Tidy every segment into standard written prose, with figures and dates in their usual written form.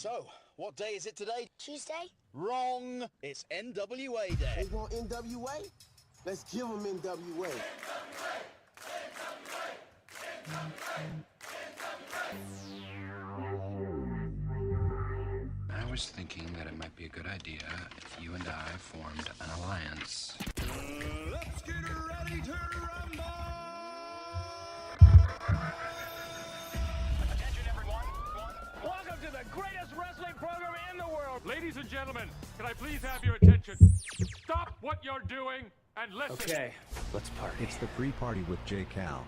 So, what day is it today? Tuesday? Wrong. It's NWA Day. They want NWA? Let's give them NWA. I was thinking that it might be a good idea if you and I formed an alliance. Let's get ready to rumble! Attention, everyone. Welcome to the greatest wrestling program in the world. Ladies and gentlemen, can I please have your attention? Stop what you're doing and listen. Okay, let's party. It's the pre-party with J. Cal.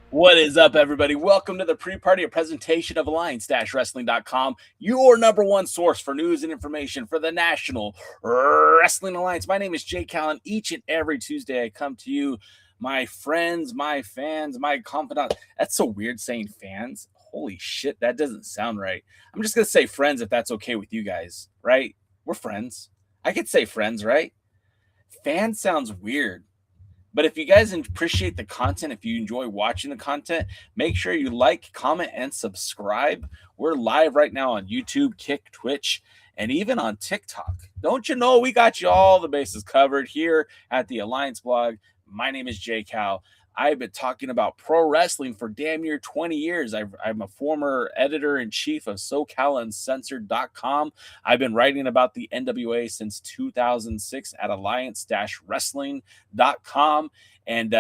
What is up, everybody? Welcome to the pre-party, a presentation of Alliance-Wrestling.com, your number one source for news and information for the National Wrestling Alliance. My name is Jay Callen. Each and every Tuesday, I come to you, my friends, my fans, my confidants. That's so weird saying fans. Holy shit, that doesn't sound right. I'm just going to say friends if that's okay with you guys, right? We're friends. I could say friends, right? Fan sounds weird. But if you guys appreciate the content, if you enjoy watching the content, make sure you like, comment, and subscribe. We're live right now on YouTube, Kick, Twitch, and even on TikTok. Don't you know we got you all the bases covered here at the Alliance blog. My name is Jay Cal. I've been talking about pro wrestling for damn near 20 years. I'm a former editor-in-chief of SoCalUncensored.com. I've been writing about the NWA since 2006 at Alliance-Wrestling.com. And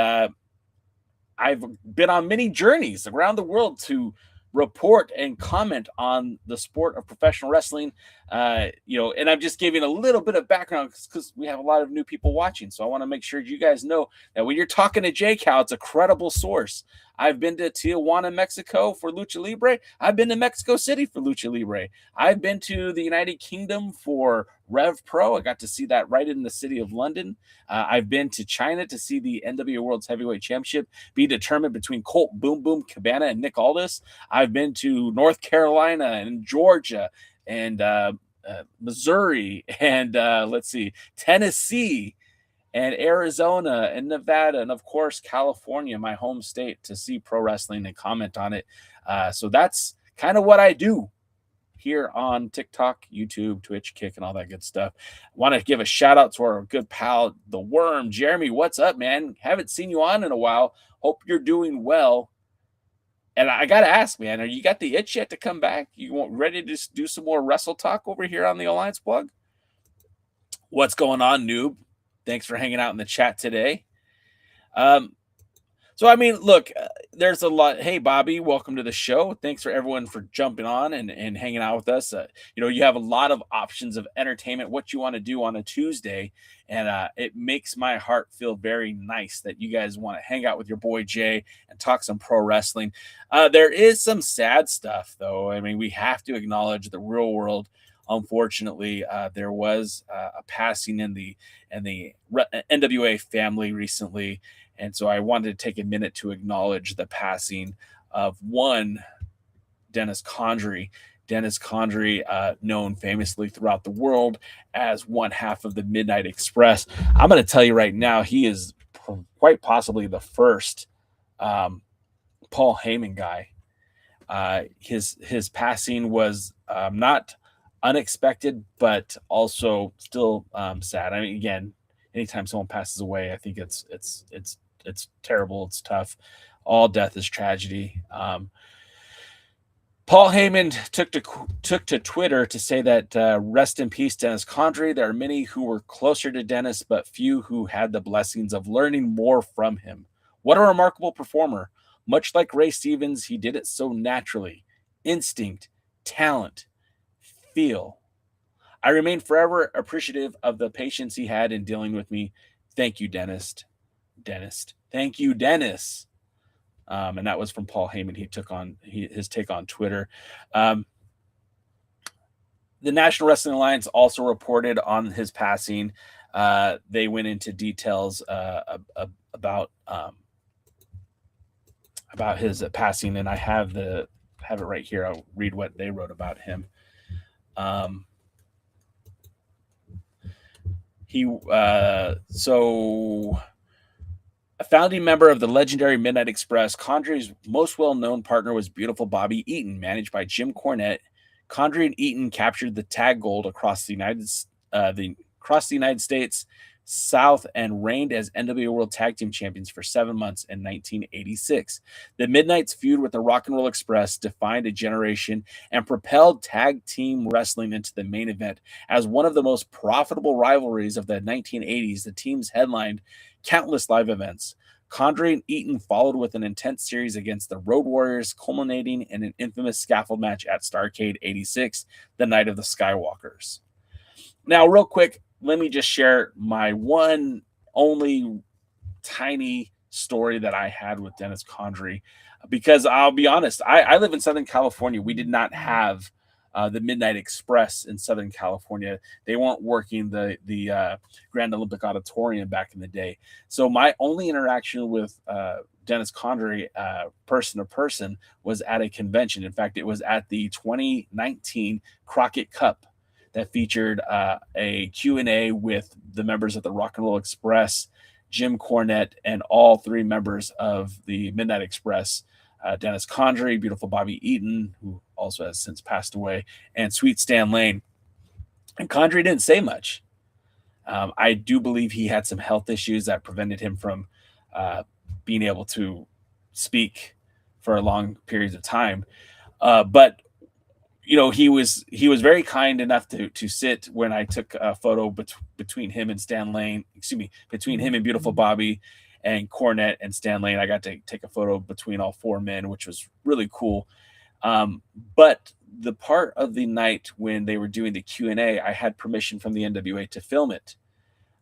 I've been on many journeys around the world to report and comment on the sport of professional wrestling. And I'm just giving a little bit of background because we have a lot of new people watching. So I want to make sure you guys know that when you're talking to J. Cal, it's a credible source. I've been to Tijuana, Mexico for Lucha Libre. I've been to Mexico City for Lucha Libre. I've been to the United Kingdom for Rev Pro. I got to see that right in the city of London. I've been to China to see the NWA World's Heavyweight Championship be determined between Colt Boom Boom Cabana and Nick Aldis. I've been to North Carolina and Georgia and Missouri and Tennessee and Arizona and Nevada and, of course, California, my home state, to see pro wrestling and comment on it. So that's kind of what I do here on TikTok, YouTube, Twitch, Kick, and all that good stuff. Want to give a shout out to our good pal, The Worm. Jeremy, what's up, man? Haven't seen you on in a while. Hope you're doing well. And I got to ask, man, are you got the itch yet to come back? You ready to do some more wrestle talk over here on the Alliance blog? What's going on, noob? Thanks for hanging out in the chat today. Look, there's a lot. Hey, Bobby, welcome to the show. Thanks for everyone for jumping on and hanging out with us. You have a lot of options of entertainment, what you want to do on a Tuesday. And it makes my heart feel very nice that you guys want to hang out with your boy Jay and talk some pro wrestling. There is some sad stuff, though. I mean, we have to acknowledge the real world. Unfortunately, there was a passing in the NWA family recently. And so I wanted to take a minute to acknowledge the passing of one Dennis Condrey. Dennis Condrey, known famously throughout the world as one half of the Midnight Express. I'm going to tell you right now, he is quite possibly the first Paul Heyman guy. His passing was not unexpected, but also still sad. I mean, again, anytime someone passes away, I think it's terrible. It's tough. All death is tragedy. Paul Heyman took to Twitter to say that rest in peace, Dennis Condrey. There are many who were closer to Dennis, but few who had the blessings of learning more from him. What a remarkable performer. Much like Ray Stevens, he did it so naturally. Instinct, talent, feel. I remain forever appreciative of the patience he had in dealing with me. Thank you, Dennis. Thank you, Dennis. And that was from Paul Heyman. He took on his take on Twitter. The National Wrestling Alliance also reported on his passing. They went into details about his passing, and I have it right here. I'll read what they wrote about him. A founding member of the legendary Midnight Express, Condrey's most well-known partner was Beautiful Bobby Eaton, managed by Jim Cornette. Condrey and Eaton captured the tag gold across the United States, South, and reigned as NWA World Tag Team Champions for 7 months in 1986. The Midnight's feud with the Rock and Roll Express defined a generation and propelled tag team wrestling into the main event. As one of the most profitable rivalries of the 1980s, the teams headlined countless live events. Condrey and Eaton followed with an intense series against the Road Warriors, culminating in an infamous scaffold match at Starrcade 86, the night of the Skywalkers. Now, real quick, let me just share my one only tiny story that I had with Dennis Condrey, because I'll be honest, I live in Southern California. We did not have the Midnight Express in Southern California. They weren't working the Grand Olympic Auditorium back in the day. So my only interaction with Dennis Condrey, person to person, was at a convention. In fact, it was at the 2019 Crockett Cup that featured a Q&A with the members of the Rock and Roll Express, Jim Cornette, and all three members of the Midnight Express, Dennis Condrey, Beautiful Bobby Eaton, who also has since passed away, and Sweet Stan Lane. And Condrey didn't say much. I do believe he had some health issues that prevented him from being able to speak for long periods of time. But you know, he was very kind enough to sit when I took a photo between him and Stan Lane, between him and Beautiful Bobby and Cornette and Stan Lane. I got to take a photo between all four men, which was really cool. But the part of the night when they were doing the Q&A, I had permission from the NWA to film it.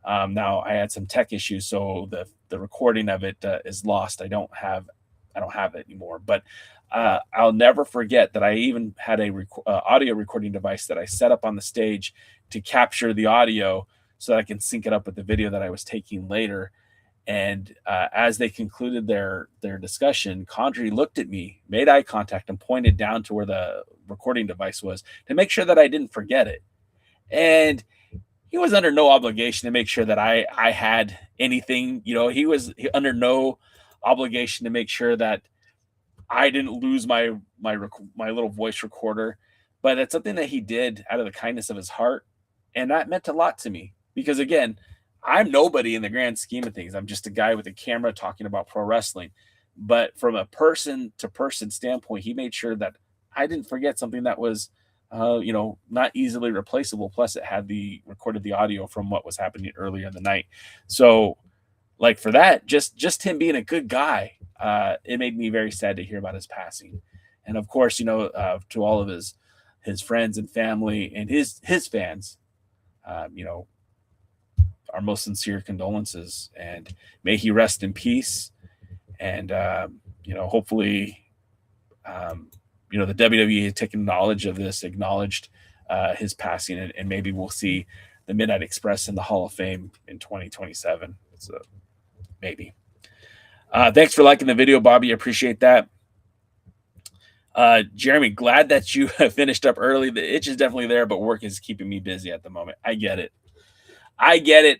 Now I had some tech issues, so the recording of it is lost. I don't have it anymore, but I'll never forget that I even had a audio recording device that I set up on the stage to capture the audio so that I can sync it up with the video that I was taking later. And as they concluded their discussion, Condrey looked at me, made eye contact, and pointed down to where the recording device was to make sure that I didn't forget it. And he was under no obligation to make sure that I had anything. You know, he was under no obligation to make sure that I didn't lose my little voice recorder. But it's something that he did out of the kindness of his heart, and that meant a lot to me, because again, I'm nobody in the grand scheme of things. I'm just a guy with a camera talking about pro wrestling. But from a person to person standpoint, he made sure that I didn't forget something that was not easily replaceable. Plus it had recorded the audio from what was happening earlier in the night. So like for that, just him being a good guy, it made me very sad to hear about his passing. And of course, to all of his friends and family and his fans, our most sincere condolences, and may he rest in peace. And, hopefully, the WWE has taken knowledge of this, acknowledged his passing, and maybe we'll see the Midnight Express in the Hall of Fame in 2027. So maybe. Thanks for liking the video, Bobby. I appreciate that. Jeremy, glad that you finished up early. The itch is definitely there, but work is keeping me busy at the moment. I get it.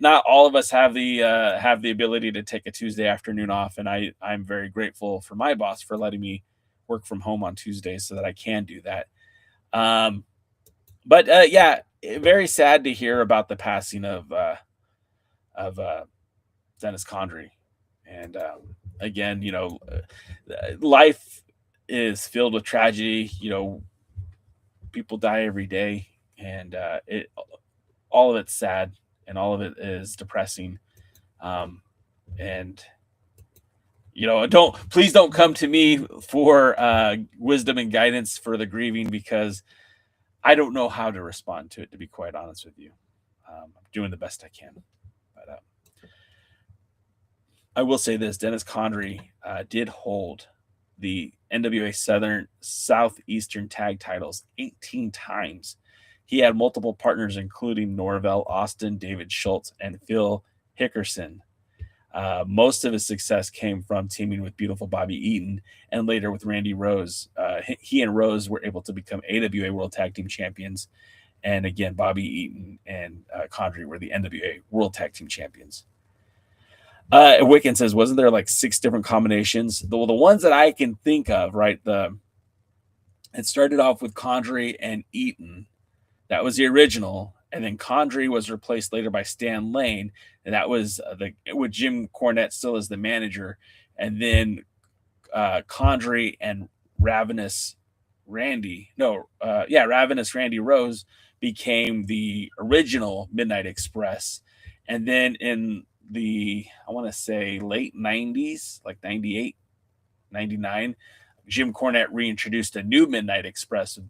Not all of us have the ability to take a Tuesday afternoon off, and I'm very grateful for my boss for letting me work from home on Tuesdays so that I can do that. But very sad to hear about the passing of Dennis Condrey. And again, life is filled with tragedy. People die every day, and all of it's sad. And all of it is depressing. Please don't come to me for wisdom and guidance for the grieving, because I don't know how to respond to it, to be quite honest with you. I'm doing the best I can. But I will say this, Dennis Condrey did hold the NWA Southeastern tag titles 18 times. He had multiple partners, including Norvell Austin, David Schultz, and Phil Hickerson. Most of his success came from teaming with Beautiful Bobby Eaton and later with Randy Rose. He and Rose were able to become AWA World Tag Team Champions. And again, Bobby Eaton and Condrey were the NWA World Tag Team Champions. Wicken says, wasn't there like 6 different combinations? The ones that I can think of, right? It started off with Condrey and Eaton. That was the original. And then Condrey was replaced later by Stan Lane. And that was with Jim Cornette still as the manager. And then Condrey and Ravenous Randy Rose became the original Midnight Express. And then in the, I want to say late 90s, like 98, 99, Jim Cornette reintroduced a new Midnight Express with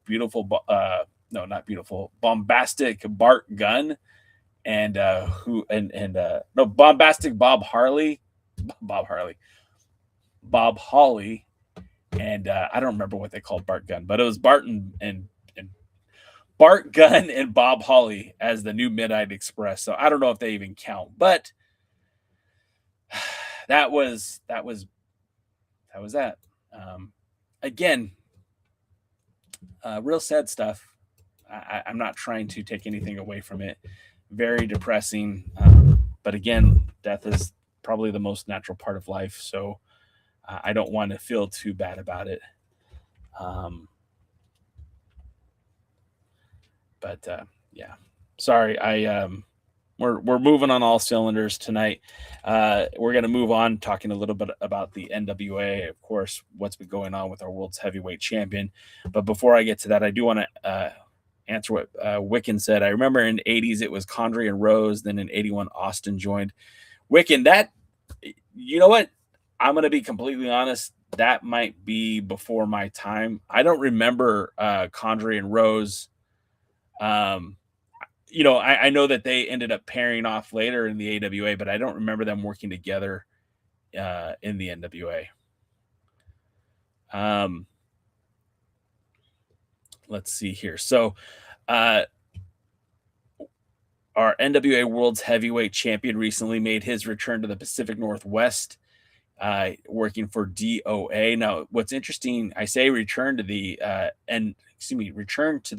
bombastic Bart Gunn and bombastic Bob Hawley, and I don't remember what they called Bart Gunn, but it was Bart Gunn and Bob Hawley as the new Midnight Express. So I don't know if they even count, but that was that. Again, real sad stuff. I'm not trying to take anything away from it. Very depressing. But again, death is probably the most natural part of life. So I don't want to feel too bad about it. Yeah, sorry. We're moving on all cylinders tonight. We're going to move on talking a little bit about the NWA, of course, what's been going on with our world's heavyweight champion. But before I get to that, I do want to answer what Wiccan said. I remember in the 80s, it was Condrey and Rose. Then in 81, Austin joined. Wiccan, that, you know what? I'm going to be completely honest. That might be before my time. I don't remember Condrey and Rose. I know that they ended up pairing off later in the AWA, but I don't remember them working together in the NWA. Let's see here. So our NWA World's Heavyweight Champion recently made his return to the Pacific Northwest, working for DOA. Now, what's interesting, I say return to the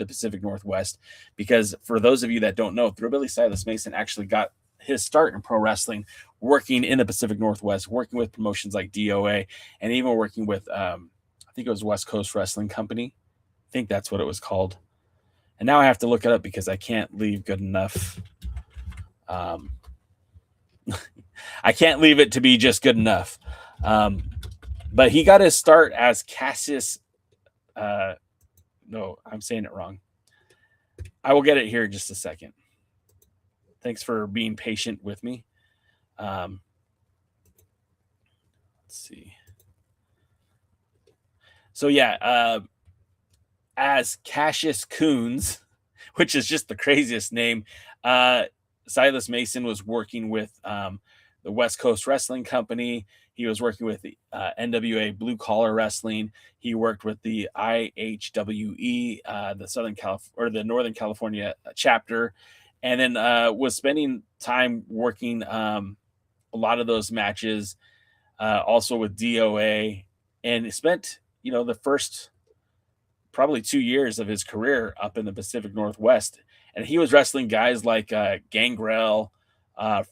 Pacific Northwest, because for those of you that don't know, Thrillbilly Silas Mason actually got his start in pro wrestling working in the Pacific Northwest, working with promotions like DOA, and even working with, I think it was West Coast Wrestling Company. I think that's what it was called. And now I have to look it up because I can't leave good enough. I can't leave it to be just good enough. But he got his start as Cassius. No, I'm saying it wrong. I will get it here in just a second. Thanks for being patient with me. Let's see. So yeah, as Cassius Coons, which is just the craziest name, Silas Mason was working with the West Coast Wrestling Company. He was working with the NWA Blue Collar Wrestling. He worked with the IHWE, the Northern California chapter, and then was spending time working a lot of those matches, also with DOA, and spent the first probably 2 years of his career up in the Pacific Northwest, and he was wrestling guys like Gangrel,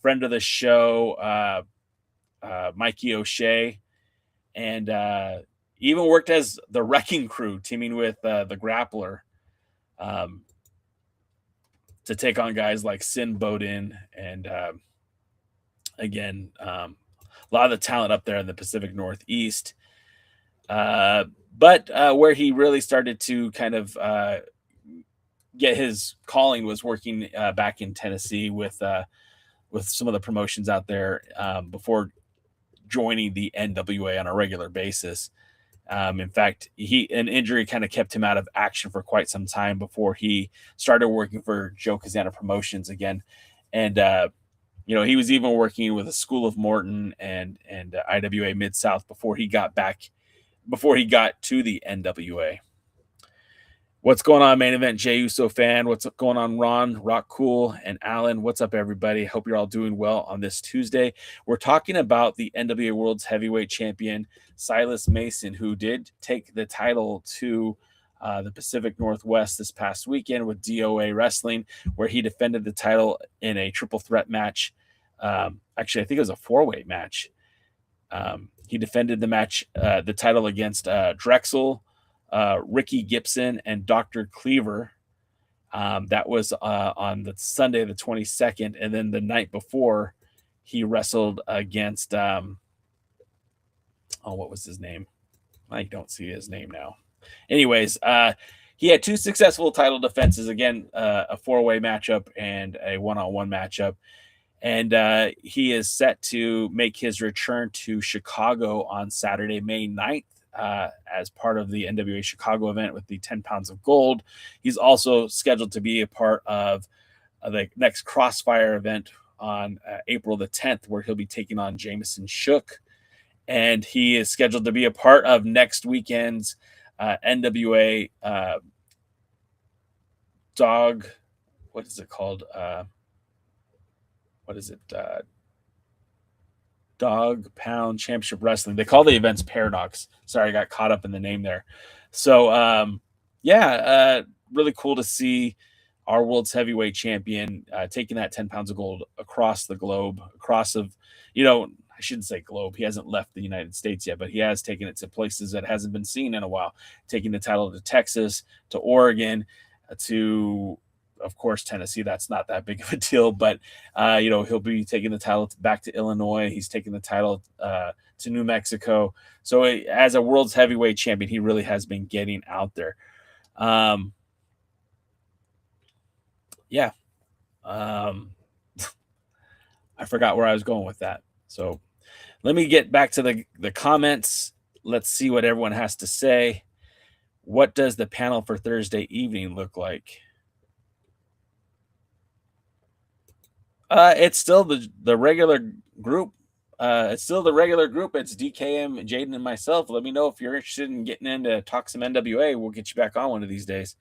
friend of the show, Mikey O'Shea, and even worked as the Wrecking Crew, teaming with the Grappler to take on guys like Sin Bowden, and again, a lot of the talent up there in the Pacific Northeast. But where he really started to kind of get his calling was working back in Tennessee with some of the promotions out there before joining the NWA on a regular basis. In fact, an injury kind of kept him out of action for quite some time before he started working for Joe Kazana Promotions again. And, he was even working with a School of Morton and IWA Mid-South before he got to the NWA. What's going on, Main Event Jay Uso fan? What's going on, Ron, Rock Cool, and Alan? What's up, everybody? Hope you're all doing well on this Tuesday. We're talking about the NWA World's Heavyweight Champion, Silas Mason, who did take the title to the Pacific Northwest this past weekend with DOA Wrestling, where he defended the title in a triple threat match. Actually, I think it was a four-way match. He defended the title against Drexel, Ricky Gibson and Dr. Cleaver. That was on the Sunday, the 22nd. And then the night before, he wrestled against, what was his name? I don't see his name now. Anyways, he had 2 successful title defenses. Again, a 4-way matchup and a 1-on-1 matchup. And he is set to make his return to Chicago on Saturday, May 9th, as part of the NWA Chicago event with the 10 pounds of gold. He's also scheduled to be a part of the next Crossfire event on April the 10th, where he'll be taking on Jameson Shook. And he is scheduled to be a part of next weekend's NWA dog. What is it called? Dog Pound Championship Wrestling. They call the events Paradox. Sorry, I got caught up in the name there. So, really cool to see our world's heavyweight champion taking that 10 pounds of gold across the globe, I shouldn't say globe. He hasn't left the United States yet, but he has taken it to places that hasn't been seen in a while, taking the title to Texas, to Oregon, to, of course, Tennessee. That's not that big of a deal, but, he'll be taking the title back to Illinois. He's taking the title to New Mexico. So as a world's heavyweight champion, he really has been getting out there. I forgot where I was going with that. So let me get back to the comments. Let's see what everyone has to say. What does the panel for Thursday evening look like? It's still the regular group. It's DKM, Jaden, and myself. Let me know if you're interested in getting in to talk some NWA. We'll get you back on one of these days.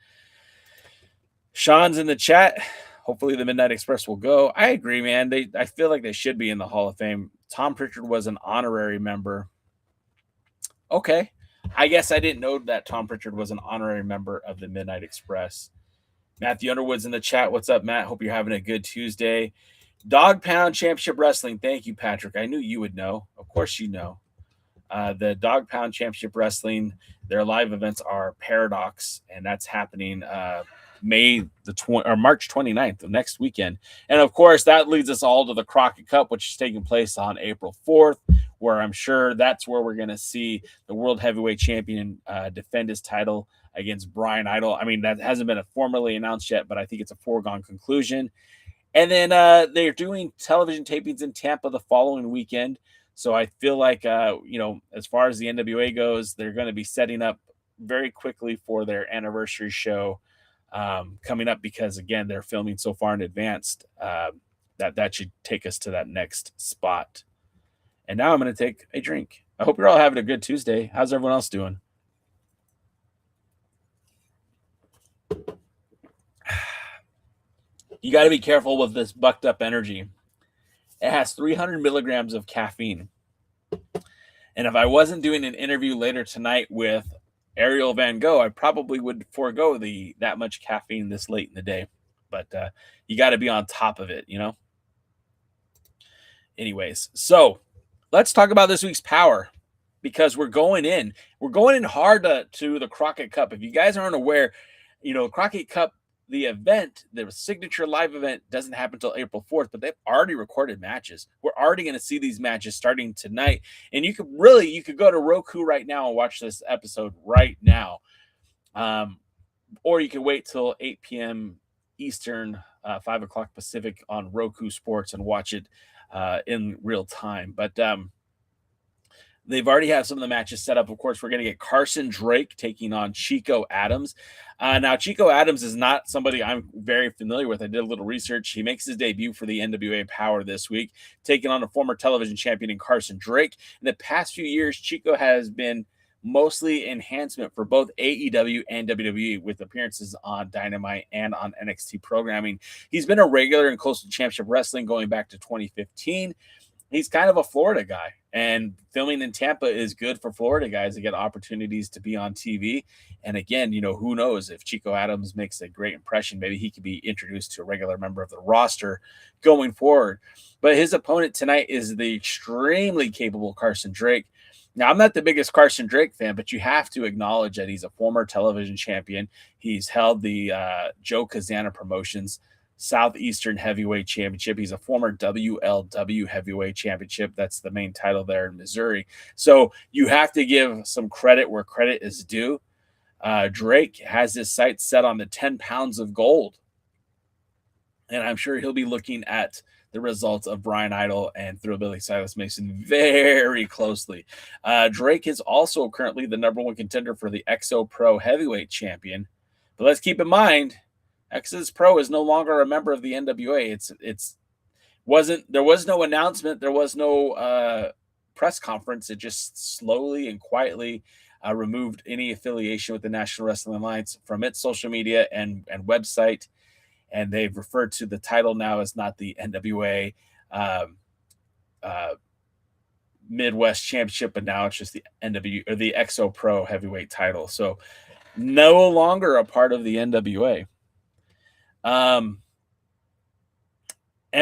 Sean's in the chat. Hopefully the Midnight Express will go. I agree, man. I feel like they should be in the Hall of Fame. Tom Pritchard was an honorary member. Okay. I guess I didn't know that Tom Pritchard was an honorary member of the Midnight Express. Matthew Underwood's in the chat. What's up, Matt? Hope you're having a good Tuesday. Dog Pound Championship Wrestling. Thank you, Patrick. I knew you would know. Of course you know. The Dog Pound Championship Wrestling, their live events are Paradox, and that's happening March 29th of next weekend. And of course, that leads us all to the Crockett Cup, which is taking place on April 4th, where I'm sure that's where we're going to see the World Heavyweight Champion defend his title against Brian Idol. I mean, that hasn't been formally announced yet, but I think it's a foregone conclusion. And then they're doing television tapings in Tampa the following weekend. So I feel like, as far as the NWA goes, they're going to be setting up very quickly for their anniversary show coming up, because, again, they're filming so far in advance that should take us to that next spot. And now I'm going to take a drink. I hope you're all having a good Tuesday. How's everyone else doing? You got to be careful with this bucked up energy. It has 300 milligrams of caffeine. And if I wasn't doing an interview later tonight with Ariel Van Gogh, I probably would forego that much caffeine this late in the day. But you got to be on top of it, Anyways, so let's talk about this week's Power, because we're going in hard to the Crockett Cup. If you guys aren't aware, Crockett Cup, the event, the signature live event, doesn't happen until April 4th, but they've already recorded matches. We're already going to see these matches starting tonight. And you could go to Roku right now and watch this episode right now. Or you can wait till 8 p.m. Eastern, 5 o'clock Pacific on Roku Sports and watch it in real time. But they've already have some of the matches set up. Of course, we're going to get Carson Drake taking on Chico Adams. Now, Chico Adams is not somebody I'm very familiar with. I did a little research. He makes his debut for the NWA Power this week, taking on a former television champion in Carson Drake. In the past few years, Chico has been mostly enhancement for both AEW and WWE, with appearances on Dynamite and on NXT programming. He's been a regular in Coastal Championship Wrestling going back to 2015. He's kind of a Florida guy, and filming in Tampa is good for Florida guys to get opportunities to be on TV. And again, who knows, if Chico Adams makes a great impression, maybe he could be introduced to a regular member of the roster going forward. But his opponent tonight is the extremely capable Carson Drake. Now, I'm not the biggest Carson Drake fan, but you have to acknowledge that he's a former television champion. He's held the Joe Kazana Promotions Southeastern Heavyweight Championship. He's a former WLW Heavyweight Championship. That's the main title there in Missouri. So you have to give some credit where credit is due. Drake has his sights set on the 10 pounds of gold. And I'm sure he'll be looking at the results of Brian Idol and Thrillbilly Silas Mason very closely. Drake is also currently the number one contender for the XO Pro Heavyweight Champion. But let's keep in mind, Exodus Pro is no longer a member of the NWA. There was no announcement. There was no press conference. It just slowly and quietly removed any affiliation with the National Wrestling Alliance from its social media and website. And they've referred to the title now as not the NWA Midwest Championship, but now it's just the NW or the XO Pro Heavyweight title. So no longer a part of the NWA. And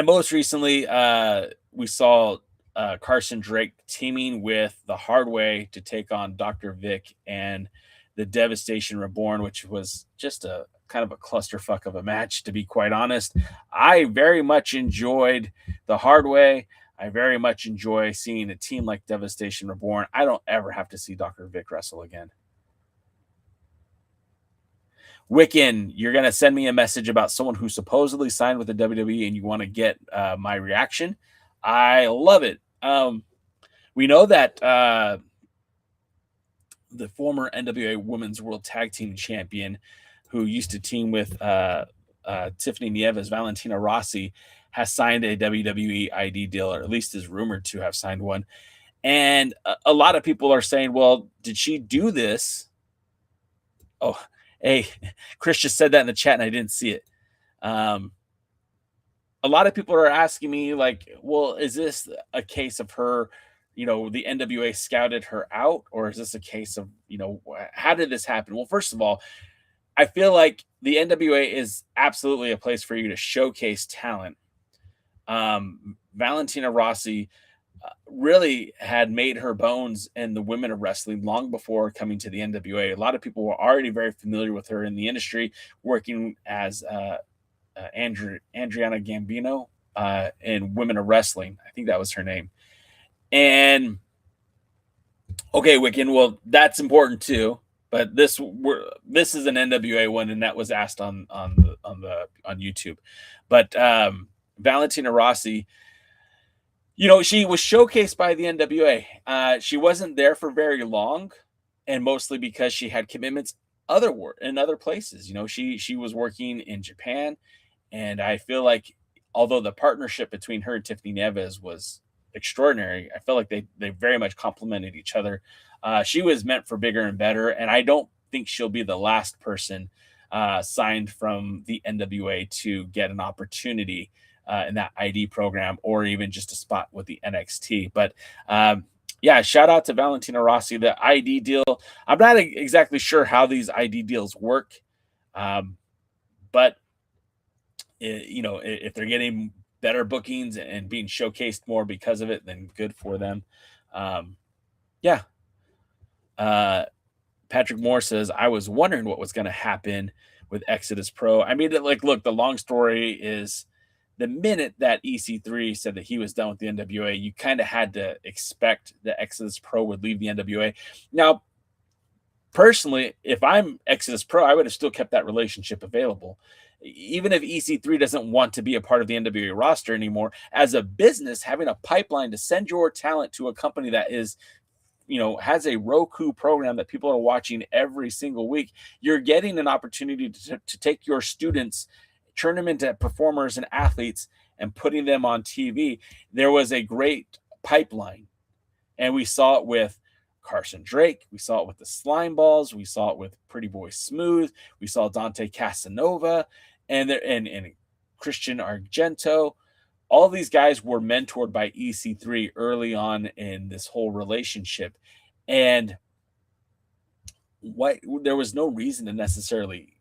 most recently, we saw Carson Drake teaming with the Hard Way to take on Dr. Vic and the Devastation Reborn, which was just a kind of a clusterfuck of a match, to be quite honest. I very much enjoyed the Hard Way. I very much enjoy seeing a team like Devastation Reborn. I don't ever have to see Dr. Vic wrestle again. Wiccan, you're going to send me a message about someone who supposedly signed with the WWE and you want to get my reaction. I love it. We know that the former NWA Women's World Tag Team Champion who used to team with Tiffany Nieves, Valentina Rossi, has signed a WWE ID deal, or at least is rumored to have signed one. And a lot of people are saying, well, did she do this? Oh, hey, Chris just said that in the chat and I didn't see it. A lot of people are asking me, like, well, is this a case of her, the NWA scouted her out? Or is this a case of, how did this happen? Well, first of all, I feel like the NWA is absolutely a place for you to showcase talent. Valentina Rossi really had made her bones in the women of wrestling long before coming to the NWA. A lot of people were already very familiar with her in the industry, working as Adriana Gambino in Women of Wrestling. I think that was her name. And okay, Wiccan, well, that's important too. But this is an NWA one, and that was asked on YouTube. But Valentina Rossi, she was showcased by the NWA. She wasn't there for very long, and mostly because she had commitments in other places. She was working in Japan, and I feel like although the partnership between her and Tiffany Nieves was extraordinary, I felt like they very much complemented each other. She was meant for bigger and better, and I don't think she'll be the last person signed from the NWA to get an opportunity in that ID program, or even just a spot with the NXT. But shout out to Valentina Rossi. The ID deal, I'm not exactly sure how these ID deals work, but if they're getting better bookings and being showcased more because of it, then good for them. Patrick Moore says, I was wondering what was going to happen with Exodus Pro. I mean, look, the long story is the minute that EC3 said that he was done with the NWA, you kind of had to expect that Exodus Pro would leave the NWA. Now, personally, if I'm Exodus Pro, I would have still kept that relationship available. Even if EC3 doesn't want to be a part of the NWA roster anymore, as a business, having a pipeline to send your talent to a company that is, has a Roku program that people are watching every single week, you're getting an opportunity to take your students, turn them into performers and athletes, and putting them on TV. There was a great pipeline, and we saw it with Carson Drake. We saw it with the Slime Balls. We saw it with Pretty Boy Smooth. We saw Dante Casanova and Christian Argento. All these guys were mentored by EC3 early on in this whole relationship. And there was no reason to necessarily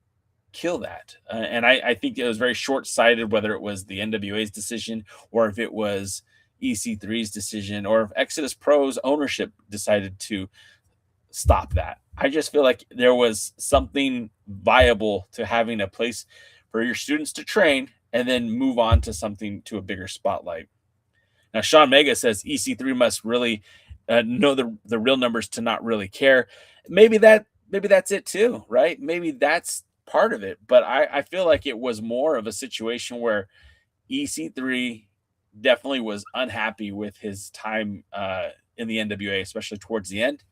kill that. And I think it was very short-sighted, whether it was the NWA's decision or if it was, EC3's decision, or if Exodus Pro's ownership decided to stop that. I just feel like there was something viable to having a place for your students to train and then move on to something, to a bigger spotlight. Now, Sean Mega says EC3 must really know the real numbers to not really care. Maybe that's it too, right? Maybe that's part of it. But I feel like it was more of a situation where EC3 definitely was unhappy with his time in the NWA, especially towards the end.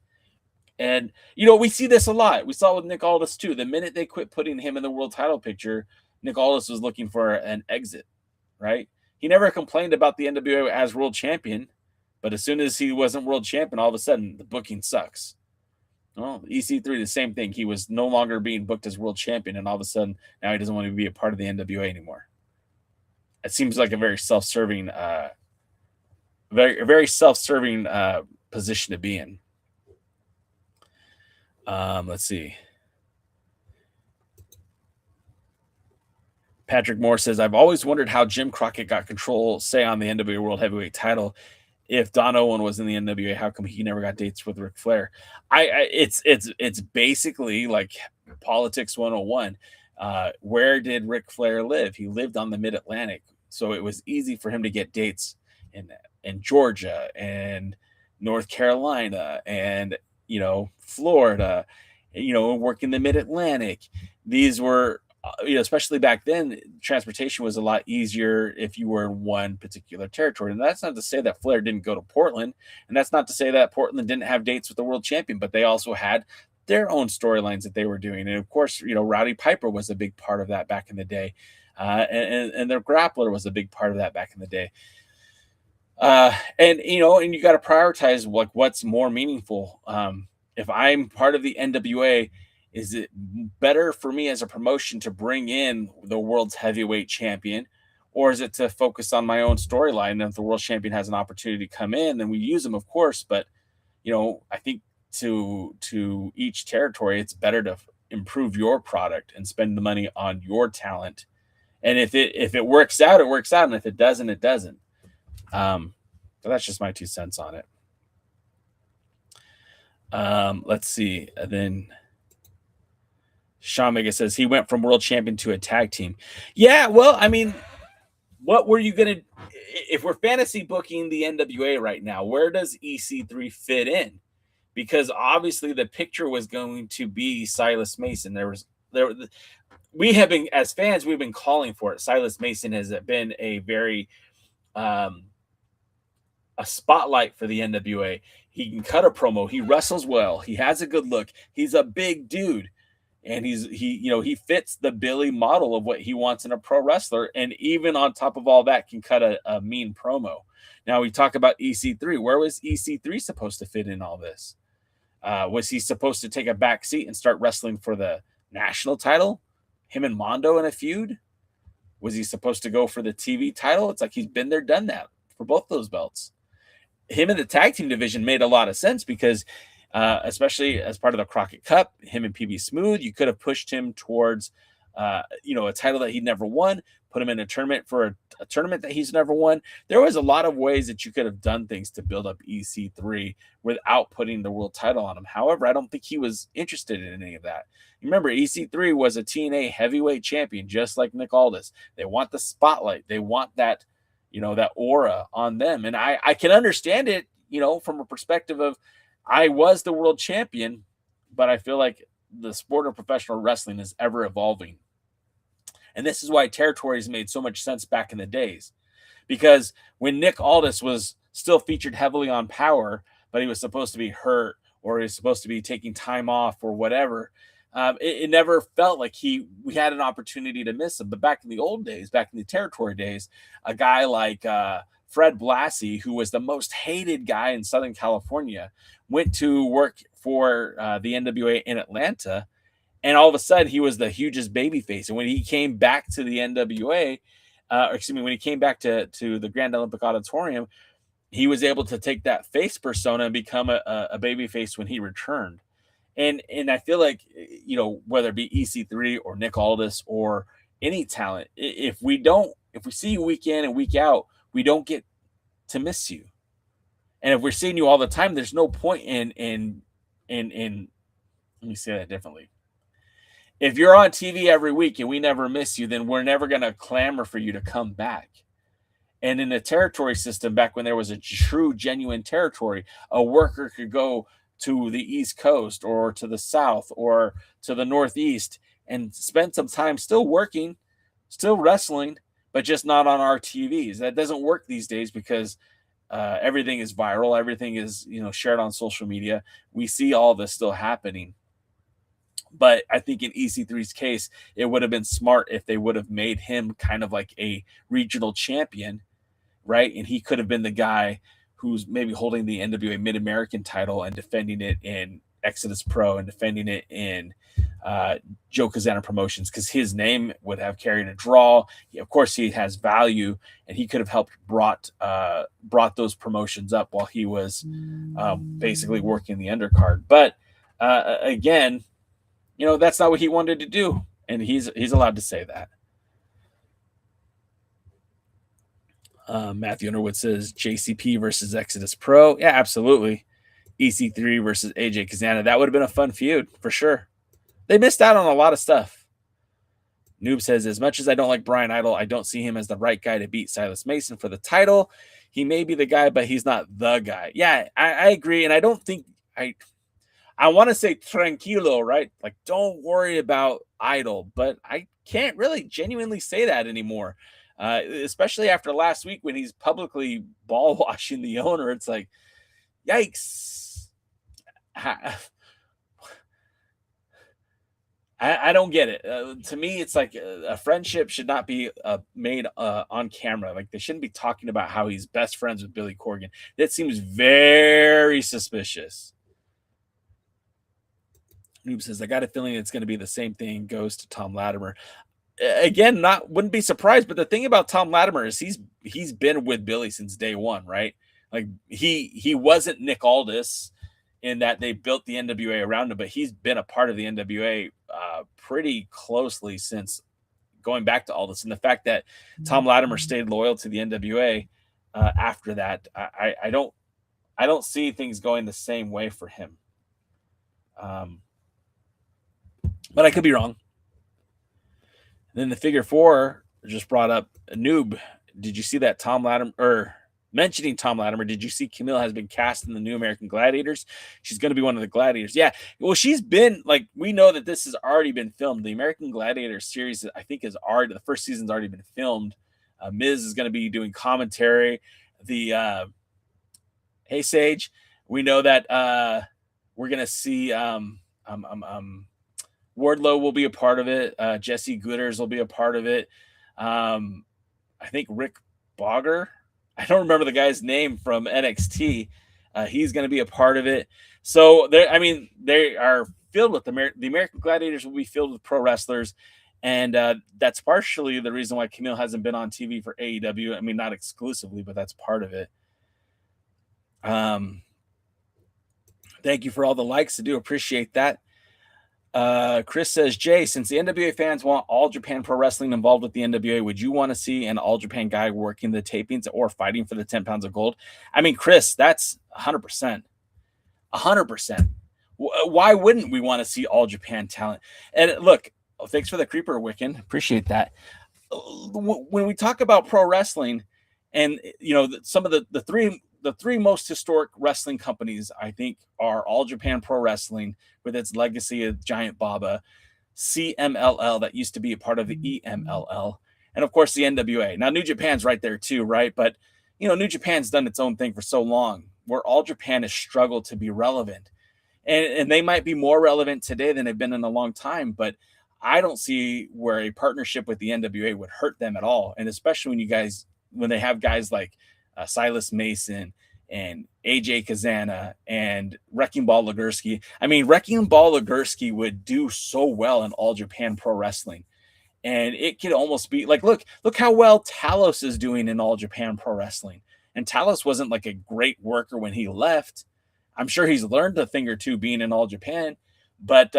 And, we see this a lot. We saw it with Nick Aldis too. The minute they quit putting him in the world title picture, Nick Aldis was looking for an exit, right? He never complained about the NWA as world champion, but as soon as he wasn't world champion, all of a sudden the booking sucks. Well, EC3, the same thing. He was no longer being booked as world champion, and all of a sudden now he doesn't want to be a part of the NWA anymore. It seems like a very self-serving, very self-serving position to be in. Let's see. Patrick Moore says, I've always wondered how Jim Crockett got control, say, on the NWA World Heavyweight title. If Don Owen was in the NWA, how come he never got dates with Ric Flair? It's basically like politics 101. Where did Ric Flair live? He lived on the Mid-Atlantic, so it was easy for him to get dates in Georgia and North Carolina and Florida, work in the Mid-Atlantic. These were, especially back then, transportation was a lot easier if you were in one particular territory. And that's not to say that Flair didn't go to Portland, and that's not to say that Portland didn't have dates with the world champion, but they also had their own storylines that they were doing. And of course, Rowdy Piper was a big part of that back in the day. And their grappler was a big part of that back in the day. And you got to prioritize what's more meaningful. If I'm part of the NWA, is it better for me as a promotion to bring in the world's heavyweight champion, or is it to focus on my own storyline? And if the world champion has an opportunity to come in, then we use them, of course. But, I think to each territory, it's better to improve your product and spend the money on your talent. And if it works out, it works out. And if it doesn't, it doesn't. So that's just my 2 cents on it. Let's see. And then Sean Mega says he went from world champion to a tag team. Yeah, well, I mean, what were you going to, if we're fantasy booking the NWA right now, where does EC3 fit in? Because obviously the picture was going to be Silas Mason. We have been, as fans, we've been calling for it. Silas Mason has been a very, a spotlight for the NWA. He can cut a promo. He wrestles well. He has a good look. He's a big dude. And he fits the Billy model of what he wants in a pro wrestler. And even on top of all that, can cut a mean promo. Now we talk about EC3. Where was EC3 supposed to fit in all this? Was he supposed to take a back seat and start wrestling for the national title? Him and Mondo in a feud? Was he supposed to go for the TV title? It's like he's been there, done that for both those belts. Him in the tag team division made a lot of sense because especially as part of the Crockett Cup, him and PB Smooth, you could have pushed him towards, a title that he never won, put him in a tournament for a tournament that he's never won. There was a lot of ways that you could have done things to build up EC3 without putting the world title on him. However, I don't think he was interested in any of that. Remember, EC3 was a TNA heavyweight champion, just like Nick Aldis. They want the spotlight. They want that, that aura on them. And I can understand it, from a perspective of, I was the world champion, but I feel like the sport of professional wrestling is ever evolving. And this is why territories made so much sense back in the days. Because when Nick Aldis was still featured heavily on Power, but he was supposed to be hurt or he was supposed to be taking time off or whatever, it never felt like we had an opportunity to miss him. But back in the old days, back in the territory days, a guy like Fred Blassie, who was the most hated guy in Southern California, went to work for the NWA in Atlanta, and all of a sudden he was the hugest babyface. And when he came back to the NWA, when he came back to the Grand Olympic Auditorium, he was able to take that face persona and become a babyface when he returned. And I feel like, whether it be EC3 or Nick Aldis or any talent, if we see you week in and week out, we don't get to miss you. And if we're seeing you all the time, there's no point in let me say that differently. If you're on TV every week and we never miss you, then we're never going to clamor for you to come back. And in the territory system, back when there was a true, genuine territory, a worker could go to the East Coast or to the South or to the Northeast and spend some time still working, still wrestling, but just not on our TVs. That doesn't work these days because everything is viral. Everything is, shared on social media. We see all this still happening. But I think in EC3's case, it would have been smart if they would have made him kind of like a regional champion, right? And he could have been the guy who's maybe holding the NWA Mid-American title and defending it in Exodus Pro and defending it in Joe Kazana Promotions, because his name would have carried a draw. Of course, he has value, and he could have helped brought those promotions up while he was basically working the undercard. But again, that's not what he wanted to do, and he's allowed to say that. Matthew Underwood says JCP versus Exodus Pro. Yeah, absolutely. EC3 versus AJ Kazana. That would have been a fun feud for sure. They missed out on a lot of stuff. Noob says, as much as I don't like Brian Idol, I don't see him as the right guy to beat Silas Mason for the title. He may be the guy, but he's not the guy. Yeah, I agree. And I don't think I want to say tranquilo, right? Like, don't worry about Idol, but I can't really genuinely say that anymore. Especially after last week when he's publicly ball washing the owner. It's like, yikes. I don't get it. To me, it's like a friendship should not be made on camera. Like, they shouldn't be talking about how he's best friends with Billy Corgan. That seems very suspicious. Noob says, I got a feeling it's going to be the same thing goes to Tom Latimer. Again, wouldn't be surprised, but the thing about Tom Latimer is he's been with Billy since day one, right? Like, he wasn't Nick Aldis in that they built the NWA around him, but he's been a part of the NWA pretty closely since going back to Aldis. And the fact that Tom Latimer stayed loyal to the NWA after that, I don't see things going the same way for him. But I could be wrong. Then the figure four just brought up a Noob. Did you see that Tom Latimer, or mentioning Tom Latimer, did you see Camille has been cast in the New American Gladiators? She's going to be one of the Gladiators. Yeah. Well, she's been, like, we know that this has already been filmed. The American Gladiator series, I think, the first season's already been filmed. Miz is going to be doing commentary. Hey, Sage, we know that we're going to see Wardlow will be a part of it. Jesse Gooders will be a part of it. I think Rick Bogger, I don't remember the guy's name from NXT. He's going to be a part of it. So they are filled with the American Gladiators will be filled with pro wrestlers. And that's partially the reason why Camille hasn't been on TV for AEW. I mean, not exclusively, but that's part of it. Thank you for all the likes. I do appreciate that. Chris says, Jay, since the NWA fans want All Japan Pro Wrestling involved with the NWA, would you want to see an All Japan guy working the tapings or fighting for the 10 pounds of gold? I mean, Chris, that's 100%. 100%. Why wouldn't we want to see All Japan talent? And look, thanks for the creeper, Wiccan. Appreciate that. When we talk about pro wrestling, and some of the three most historic wrestling companies, I think, are All Japan Pro Wrestling with its legacy of Giant Baba, CMLL that used to be a part of the EMLL, and of course the NWA. Now New Japan's right there too, right? But New Japan's done its own thing for so long, where All Japan has struggled to be relevant, and they might be more relevant today than they've been in a long time. But I don't see where a partnership with the NWA would hurt them at all, and especially when they have guys like Silas Mason and AJ Kazana and Wrecking Ball Legursky. I mean, Wrecking Ball Legursky would do so well in All Japan Pro Wrestling. And it could almost be like, look how well Talos is doing in All Japan Pro Wrestling. And Talos wasn't like a great worker when he left. I'm sure he's learned a thing or two being in All Japan. But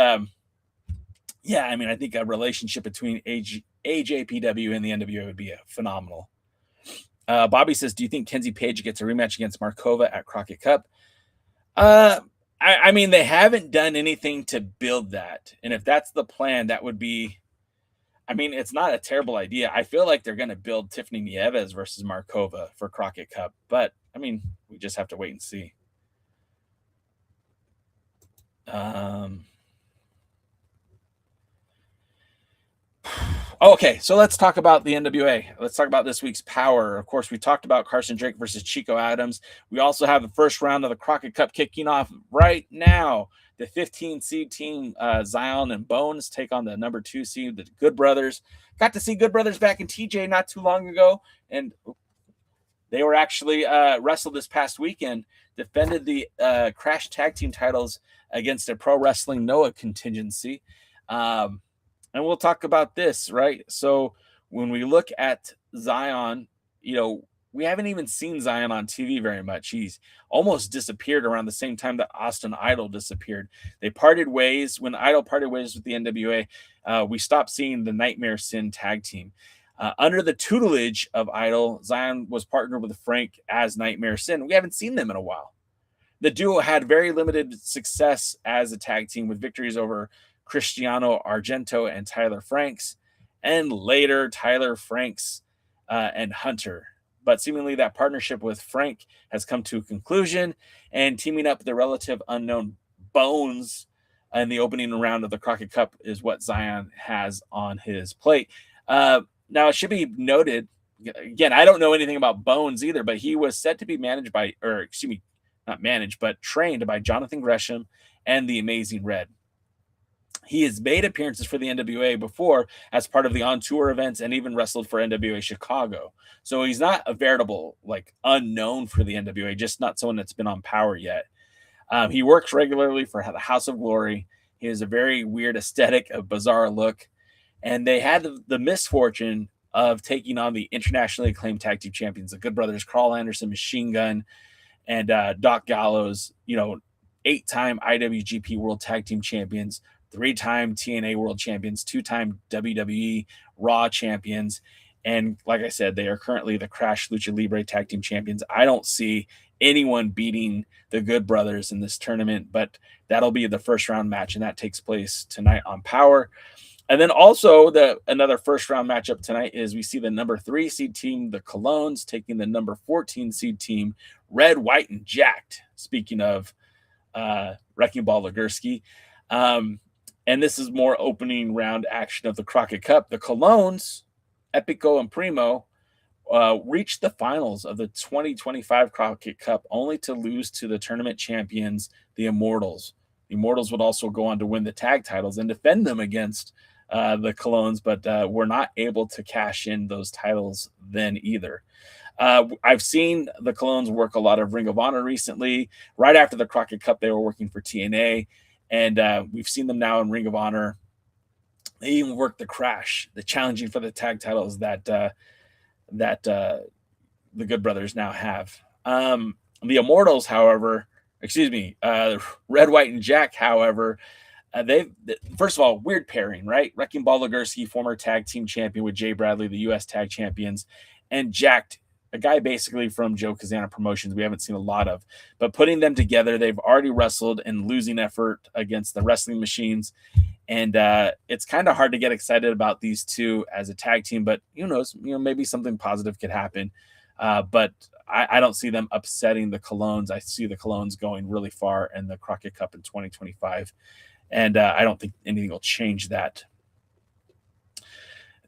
yeah, I mean, I think a relationship between AJPW and the NWA would be phenomenal. Bobby says, do you think Kenzie Page gets a rematch against Markova at Crockett Cup? I mean, they haven't done anything to build that. And if that's the plan, that would be, I mean, it's not a terrible idea. I feel like they're going to build Tiffany Nieves versus Markova for Crockett Cup. But, I mean, we just have to wait and see. Okay, so let's talk about the NWA. Let's talk about this week's Power. Of course, we talked about Carson Drake versus Chico Adams. We also have the first round of the Crockett Cup kicking off right now. The 15 seed team, Zion and Bones, take on the number 2 seed, the Good Brothers. Got to see Good Brothers back in TJ not too long ago, and they were actually wrestled this past weekend, defended the Crash Tag Team titles against a Pro Wrestling Noah contingency. And we'll talk about this, right? So when we look at Zion, you know, we haven't even seen Zion on TV very much. He's almost disappeared around the same time that Austin Idol disappeared. They parted ways. When Idol parted ways with the NWA, we stopped seeing the Nightmare Sin tag team. Under the tutelage of Idol, Zion was partnered with Frank as Nightmare Sin. We haven't seen them in a while. The duo had very limited success as a tag team with victories over Cristiano Argento and Tyler Franks, and later Tyler Franks and Hunter. But seemingly that partnership with Frank has come to a conclusion, and teaming up the relative unknown Bones in the opening round of the Crockett Cup is what Zion has on his plate. Now, it should be noted, again, I don't know anything about Bones either, but he was said to be managed by, or excuse me, not managed, but trained by Jonathan Gresham and the Amazing Red. He has made appearances for the NWA before as part of the on-tour events and even wrestled for NWA Chicago. So he's not a veritable, like, unknown for the NWA, just not someone that's been on Power yet. He works regularly for the House of Glory. He has a very weird aesthetic, a bizarre look. And they had the misfortune of taking on the internationally acclaimed tag team champions, the Good Brothers, Carl Anderson, Machine Gun, and Doc Gallows, you know, 8-time IWGP World Tag Team Champions, 3-time TNA World Champions, 2-time WWE Raw Champions. And like I said, they are currently the Crash Lucha Libre Tag Team Champions. I don't see anyone beating the Good Brothers in this tournament, but that'll be the first round match, and that takes place tonight on Power. And then also another first round matchup tonight is we see the number 3 seed team, the Colognes, taking the number 14 seed team, Red, White, and Jacked. Speaking of Wrecking Ball Legursky. And this is more opening round action of the Crockett Cup. The Colognes, Epico and Primo, reached the finals of the 2025 Crockett Cup only to lose to the tournament champions, the Immortals. The Immortals would also go on to win the tag titles and defend them against the Colognes, but were not able to cash in those titles then either. I've seen the Colognes work a lot of Ring of Honor recently. Right after the Crockett Cup, they were working for TNA. And we've seen them now in Ring of Honor. They even work the Crash, the challenging for the tag titles that the Good Brothers now have. The Immortals, however, Red, White, and Jack, however, first of all, weird pairing, right? Wrecking Ball Legursky, former tag team champion with Jay Bradley, the U.S. tag champions, and Jacked, a guy basically from Joe Kazana Promotions we haven't seen a lot of. But putting them together, they've already wrestled in losing effort against the Wrestling Machines. And it's kind of hard to get excited about these two as a tag team, but who knows, maybe something positive could happen. But I don't see them upsetting the Colognes. I see the Colognes going really far in the Crockett Cup in 2025. And I don't think anything will change that.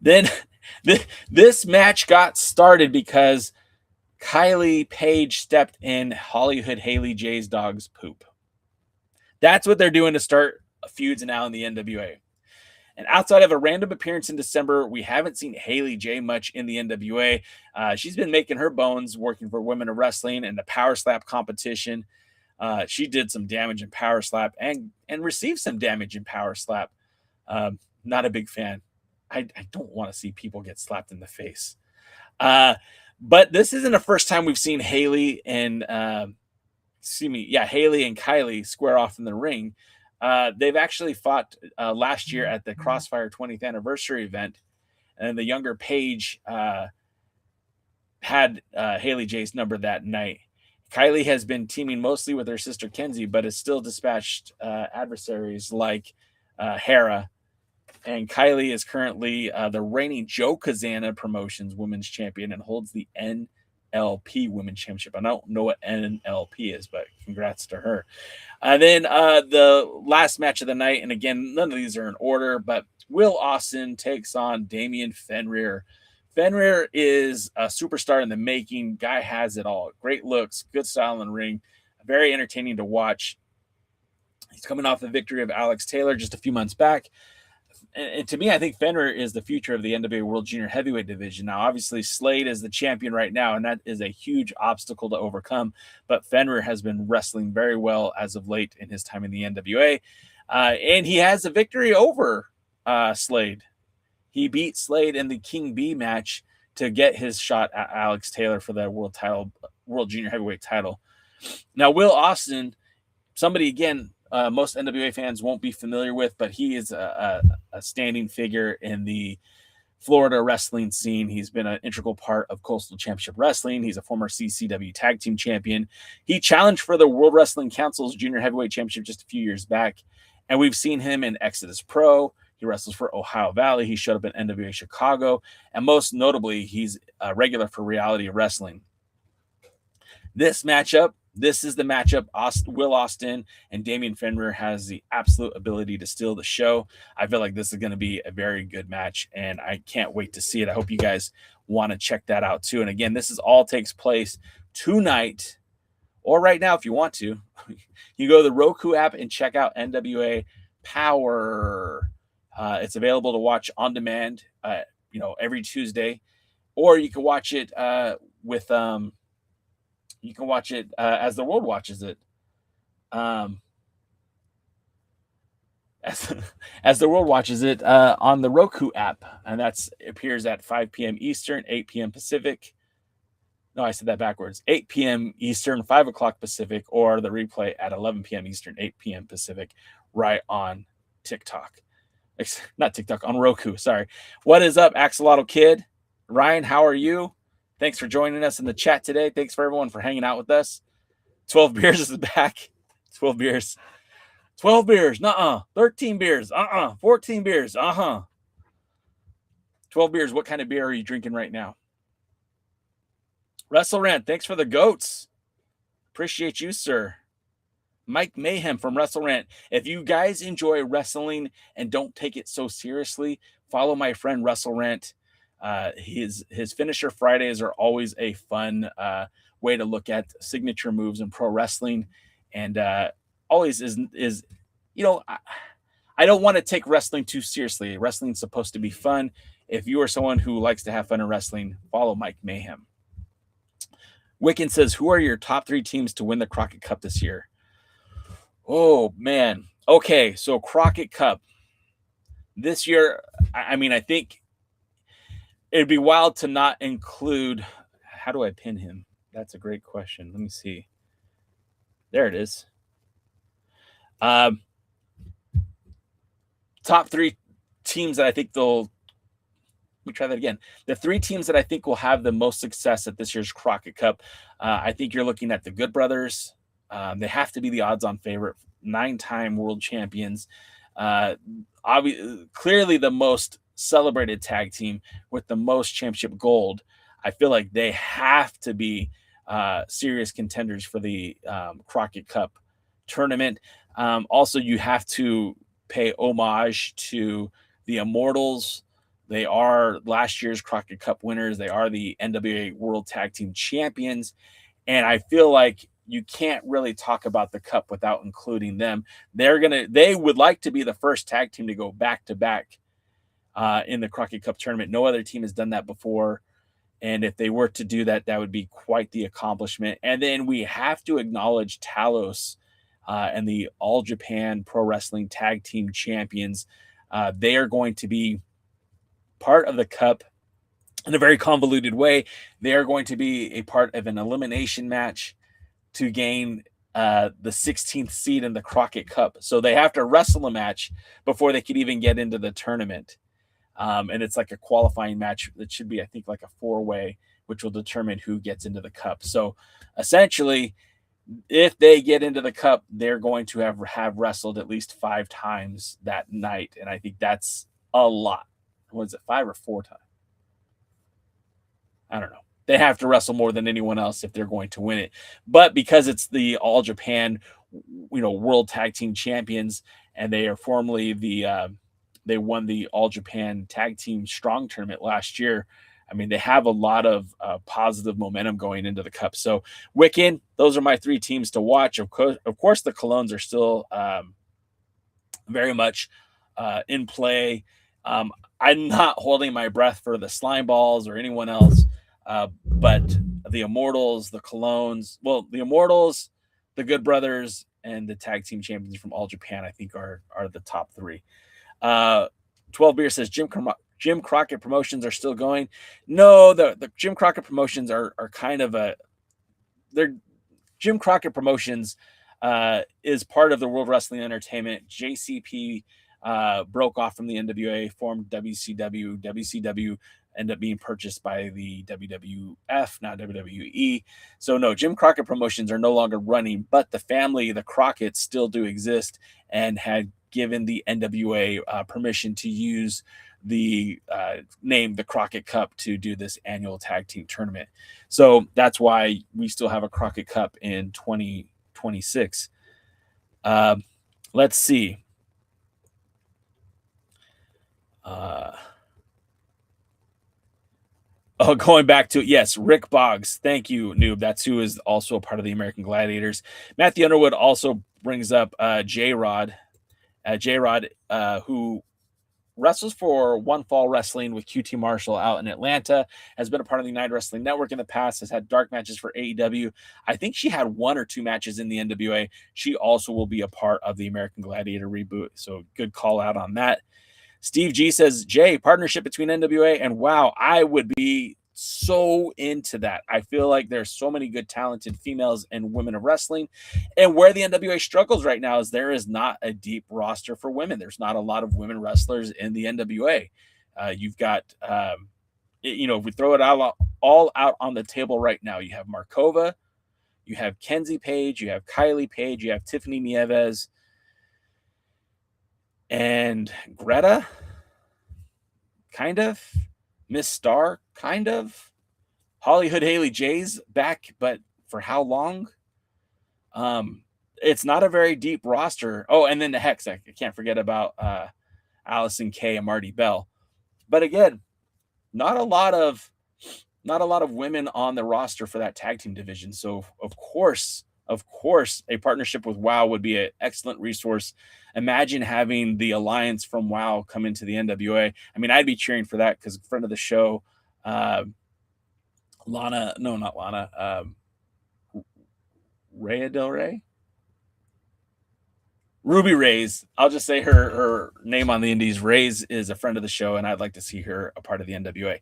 Then this match got started because Kylie Page stepped in Hollywood Haley J's dog's poop. That's what they're doing to start feuds now in the NWA. And outside of a random appearance in December, we haven't seen Haley J much in the NWA. She's been making her bones working for Women of Wrestling and the Power Slap competition. She did some damage in Power Slap and received some damage in Power Slap. Not a big fan. I don't want to see people get slapped in the face. But this isn't the first time we've seen Haley and Haley and Kylie square off in the ring. They've actually fought last year at the Crossfire 20th anniversary event, and the younger Paige had Haley J's number that night. Kylie has been teaming mostly with her sister Kenzie, but has still dispatched adversaries like Hera. And Kylie is currently the reigning Joe Kazana Promotions Women's Champion and holds the NLP Women's Championship. I don't know what NLP is, but congrats to her. And then the last match of the night, and again, none of these are in order, but Will Austin takes on Damian Fenrir. Fenrir is a superstar in the making. Guy has it all. Great looks, good style in the ring, very entertaining to watch. He's coming off the victory of Alex Taylor just a few months back. And to me, I think Fenrir is the future of the NWA World Junior Heavyweight division. Now, obviously, Slade is the champion right now, and that is a huge obstacle to overcome. But Fenrir has been wrestling very well as of late in his time in the NWA. And he has a victory over Slade. He beat Slade in the King B match to get his shot at Alex Taylor for the World Junior Heavyweight title. Now, Will Austin, somebody, again, most NWA fans won't be familiar with, but he is a standing figure in the Florida wrestling scene. He's been an integral part of Coastal Championship Wrestling. He's a former CCW Tag Team Champion. He challenged for the World Wrestling Council's Junior Heavyweight Championship just a few years back, and we've seen him in Exodus Pro. He wrestles for Ohio Valley. He showed up in NWA Chicago, and most notably, he's a regular for Reality Wrestling. This is the matchup. Will Austin and Damian Fenrir has the absolute ability to steal the show. I feel like this is going to be a very good match, and I can't wait to see it. I hope you guys want to check that out too. And again, this is all takes place tonight or right now if you want to. You go to the Roku app and check out NWA POWERRR. It's available to watch on demand, every Tuesday, or you can watch it you can watch it as the world watches it. As the world watches it on the Roku app, and that appears at 5 p.m. Eastern, 8 p.m. Pacific. No, I said that backwards. 8 p.m. Eastern, 5 o'clock Pacific, or the replay at 11 p.m. Eastern, 8 p.m. Pacific, right on TikTok. Not TikTok, on Roku, sorry. What is up, Axolotl Kid? Ryan, how are you? Thanks for joining us in the chat today. Thanks for everyone for hanging out with us. 12 beers is back. 12 beers. 12 beers. Nuh-uh. 13 beers. 14 beers. 12 beers. What kind of beer are you drinking right now? Wrestle Rant, thanks for the goats. Appreciate you, sir. Mike Mayhem from Wrestle Rant. If you guys enjoy wrestling and don't take it so seriously, follow my friend Wrestle Rant. His Finisher Fridays are always a fun way to look at signature moves in pro wrestling, and always is I don't want to take wrestling too seriously. Wrestling's supposed to be fun. If you are someone who likes to have fun in wrestling, follow Mike Mayhem. Wiccan says, who are your top 3 teams to win the Crockett Cup this year? Oh, man. Okay, so Crockett Cup. This year, I think it'd be wild to not include. How do I pin him? That's a great question. Let me see. There it is. Top 3 teams that I think let me try that again. The 3 teams that I think will have the most success at this year's Crockett Cup. I think you're looking at the Good Brothers. They have to be the odds-on favorite, 9-time world champions. Clearly the most celebrated tag team with the most championship gold. I feel like they have to be serious contenders for the Crockett Cup tournament. Also, you have to pay homage to the Immortals. They are last year's Crockett Cup winners. They are the NWA World Tag Team Champions. And I feel like you can't really talk about the Cup without including them. They would like to be the first tag team to go back-to-back in the Crockett Cup tournament. No other team has done that before. And if they were to do that, that would be quite the accomplishment. And then we have to acknowledge Talos and the All Japan Pro Wrestling Tag Team Champions. They are going to be part of the Cup in a very convoluted way. They are going to be a part of an elimination match to gain the 16th seed in the Crockett Cup. So they have to wrestle a match before they could even get into the tournament. And it's like a qualifying match that should be, I think, like a 4-way which will determine who gets into the cup. So essentially, if they get into the cup, they're going to have wrestled at least 5 times that night. And I think that's a lot. Was it 5 or 4 times? I don't know. They have to wrestle more than anyone else if they're going to win it. But because it's the All Japan, World Tag Team Champions, and they are formerly they won the All Japan Tag Team Strong Tournament last year. I mean, they have a lot of positive momentum going into the cup. So Wiccan, those are my 3 teams to watch. Of course, the Colognes are still very much in play. I'm not holding my breath for the Slime Balls or anyone else, but the Immortals, the Colognes, the Immortals, the Good Brothers, and the Tag Team Champions from All Japan, I think are the top 3. 12 Beer says Jim Crockett Promotions are still going. No, the Jim Crockett Promotions are kind of Jim Crockett Promotions is part of the World Wrestling Entertainment. JCP broke off from the NWA, formed WCW. WCW ended up being purchased by the WWF, not WWE. So no, Jim Crockett Promotions are no longer running, but the family, the Crockett's, still do exist and had given the NWA permission to use the name, the Crockett Cup, to do this annual tag team tournament. So that's why we still have a Crockett Cup in 2026. Let's see. Going back to it, yes, Rick Boggs. Thank you, Noob. That's who is also a part of the American Gladiators. Matthew Underwood also brings up J-Rod. J-Rod, who wrestles for One Fall Wrestling with QT Marshall out in Atlanta, has been a part of the United Wrestling Network in the past, has had dark matches for AEW. I think she had 1 or 2 matches in the NWA. She also will be a part of the American Gladiator reboot. So good call out on that. Steve G says, Jay, partnership between NWA and WOW. I would be so into that. I feel like there's so many good, talented females and women of wrestling. And where the NWA struggles right now is there is not a deep roster for women. There's not a lot of women wrestlers in the NWA. You've got, if we throw it all out on the table right now, you have Markova, you have Kenzie Page, you have Kylie Page, you have Tiffany Nieves, and Greta, kind of. Miss Star, kind of. Hollywood Haley J's back, but for how long? It's not a very deep roster. Oh, and then the Hex. I can't forget about Allison Kay and Marty Bell. But again, not a lot of women on the roster for that tag team division. So of course, a partnership with WOW would be an excellent resource. Imagine having the alliance from WOW come into the NWA. I mean, I'd be cheering for that because friend of the show, Rhea Del Rey? Ruby Reyes. I'll just say her name on the indies. Reyes is a friend of the show, and I'd like to see her a part of the NWA.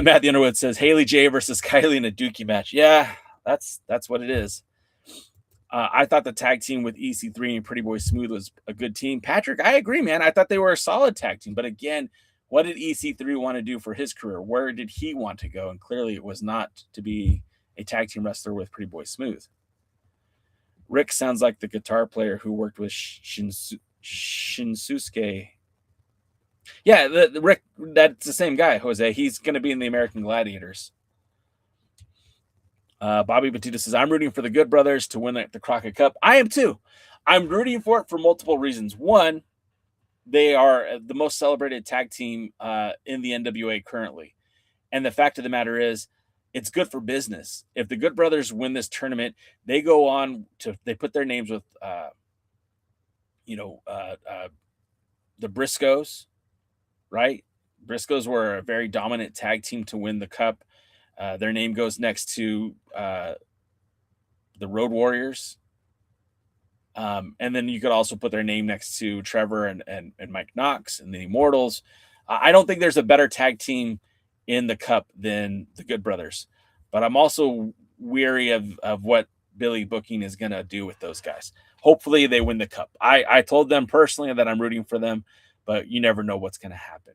Matthew Underwood says, Haley J versus Kylie in a Dookie match. Yeah, that's what it is. I thought the tag team with EC3 and Pretty Boy Smooth was a good team. Patrick, I agree, man. I thought they were a solid tag team. But again, what did EC3 want to do for his career? Where did he want to go? And clearly it was not to be a tag team wrestler with Pretty Boy Smooth. Rick sounds like the guitar player who worked with Shinsuke. Yeah, the Rick, that's the same guy, Jose. He's going to be in the American Gladiators. Bobby Batista says, I'm rooting for the Good Brothers to win the Crockett Cup. I am too. I'm rooting for it for multiple reasons. One, they are the most celebrated tag team in the NWA currently. And the fact of the matter is, it's good for business. If the Good Brothers win this tournament, they go on to, they put their names with, the Briscoes, right? Briscoes were a very dominant tag team to win the cup. Their name goes next to the Road Warriors. And then you could also put their name next to Trevor and Mike Knox and the Immortals. I don't think there's a better tag team in the cup than the Good Brothers. But I'm also weary of what Billy Booking is going to do with those guys. Hopefully they win the cup. I told them personally that I'm rooting for them, but you never know what's going to happen.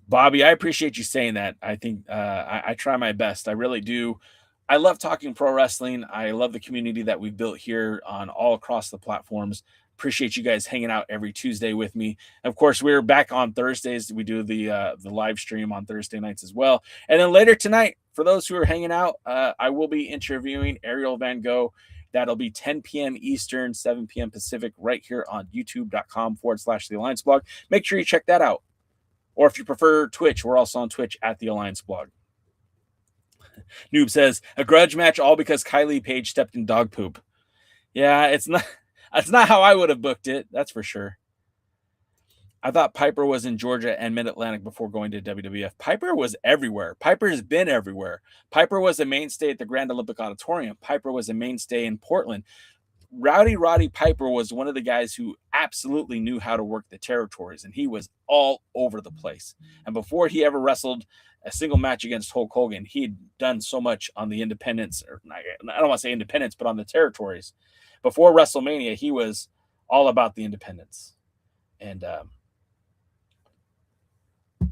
Bobby, I appreciate you saying that. I think I try my best. I really do. I love talking pro wrestling. I love the community that we've built here on all across the platforms. Appreciate you guys hanging out every Tuesday with me. Of course, we're back on Thursdays. We do the live stream on Thursday nights as well. And then later tonight, for those who are hanging out, I will be interviewing Ariel Van Gogh. That'll be 10 p.m. Eastern, 7 p.m. Pacific, right here on youtube.com/The Alliance Blog. Make sure you check that out. Or if you prefer Twitch, we're also on Twitch at The Alliance Blog. Noob says, a grudge match all because Kylie Page stepped in dog poop. Yeah, it's not how I would have booked it, that's for sure. I thought Piper was in Georgia and Mid-Atlantic before going to WWF. Piper was everywhere. Piper has been everywhere. Piper was a mainstay at the Grand Olympic Auditorium. Piper was a mainstay in Portland. Roddy Piper was one of the guys who absolutely knew how to work the territories, and he was all over the place. And before he ever wrestled a single match against Hulk Hogan, he had done so much on the independents, or I don't want to say independents, but on the territories. Before WrestleMania, he was all about the independents. And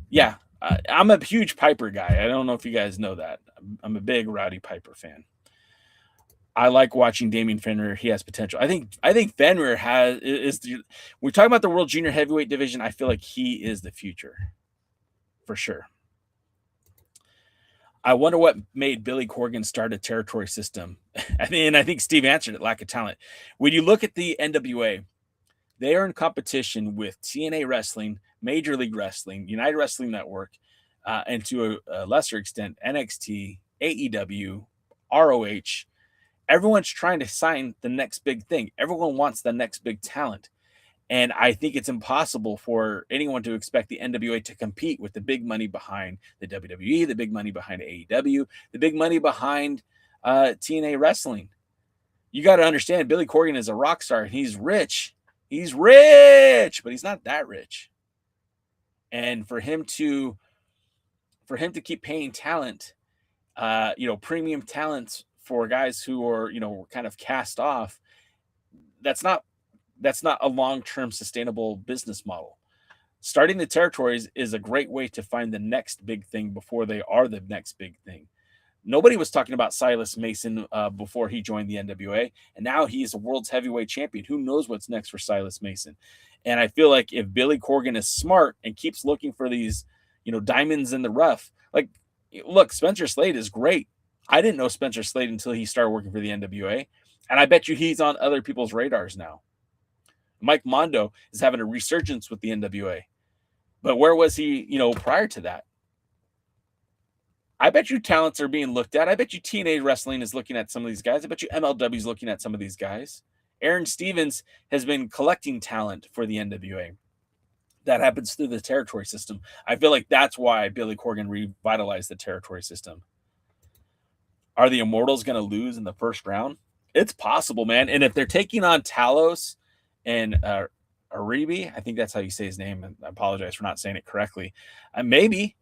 yeah, I'm a huge Piper guy. I don't know if you guys know that. I'm a big Roddy Piper fan. I like watching Damian Fenrir. He has potential. I think Fenrir we're talking about the World Junior Heavyweight division. I feel like he is the future for sure. I wonder what made Billy Corgan start a territory system. I think Steve answered it, lack of talent. When you look at the NWA, they are in competition with TNA Wrestling, Major League Wrestling, United Wrestling Network, and to a lesser extent, NXT, AEW, ROH. Everyone's trying to sign the next big thing. Everyone wants the next big talent. And I think it's impossible for anyone to expect the NWA to compete with the big money behind the WWE, the big money behind AEW, the big money behind TNA Wrestling. You got to understand, Billy Corgan is a rock star. He's rich. He's rich, but he's not that rich. And for him to keep paying talent, premium talents for guys who are, kind of cast off, that's not a long-term sustainable business model. Starting the territories is a great way to find the next big thing before they are the next big thing. Nobody was talking about Silas Mason before he joined the NWA, and now he's a world's heavyweight champion. Who knows what's next for Silas Mason? And I feel like if Billy Corgan is smart and keeps looking for these, diamonds in the rough, like, look, Spencer Slade is great. I didn't know Spencer Slade until he started working for the NWA, and I bet you he's on other people's radars now. Mike Mondo is having a resurgence with the NWA, but where was he, prior to that? I bet you talents are being looked at. I bet you TNA Wrestling is looking at some of these guys. I bet you MLW is looking at some of these guys. Aaron Stevens has been collecting talent for the NWA. That happens through the territory system. I feel like that's why Billy Corgan revitalized the territory system. Are the Immortals going to lose in the first round? It's possible, man. And if they're taking on Talos and Aribi, I think that's how you say his name. And I apologize for not saying it correctly. Maybe.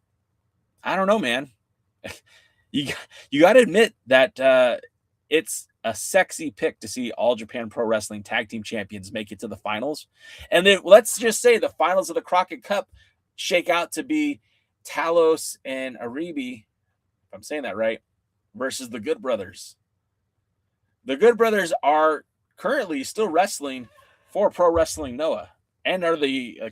I don't know, man. You got to admit that it's a sexy pick to see All Japan Pro Wrestling Tag Team Champions make it to the finals. And then let's just say the finals of the Crockett Cup shake out to be Talos and Aribi, if I'm saying that right, versus the Good Brothers. The Good Brothers are currently still wrestling for Pro Wrestling Noah, and are the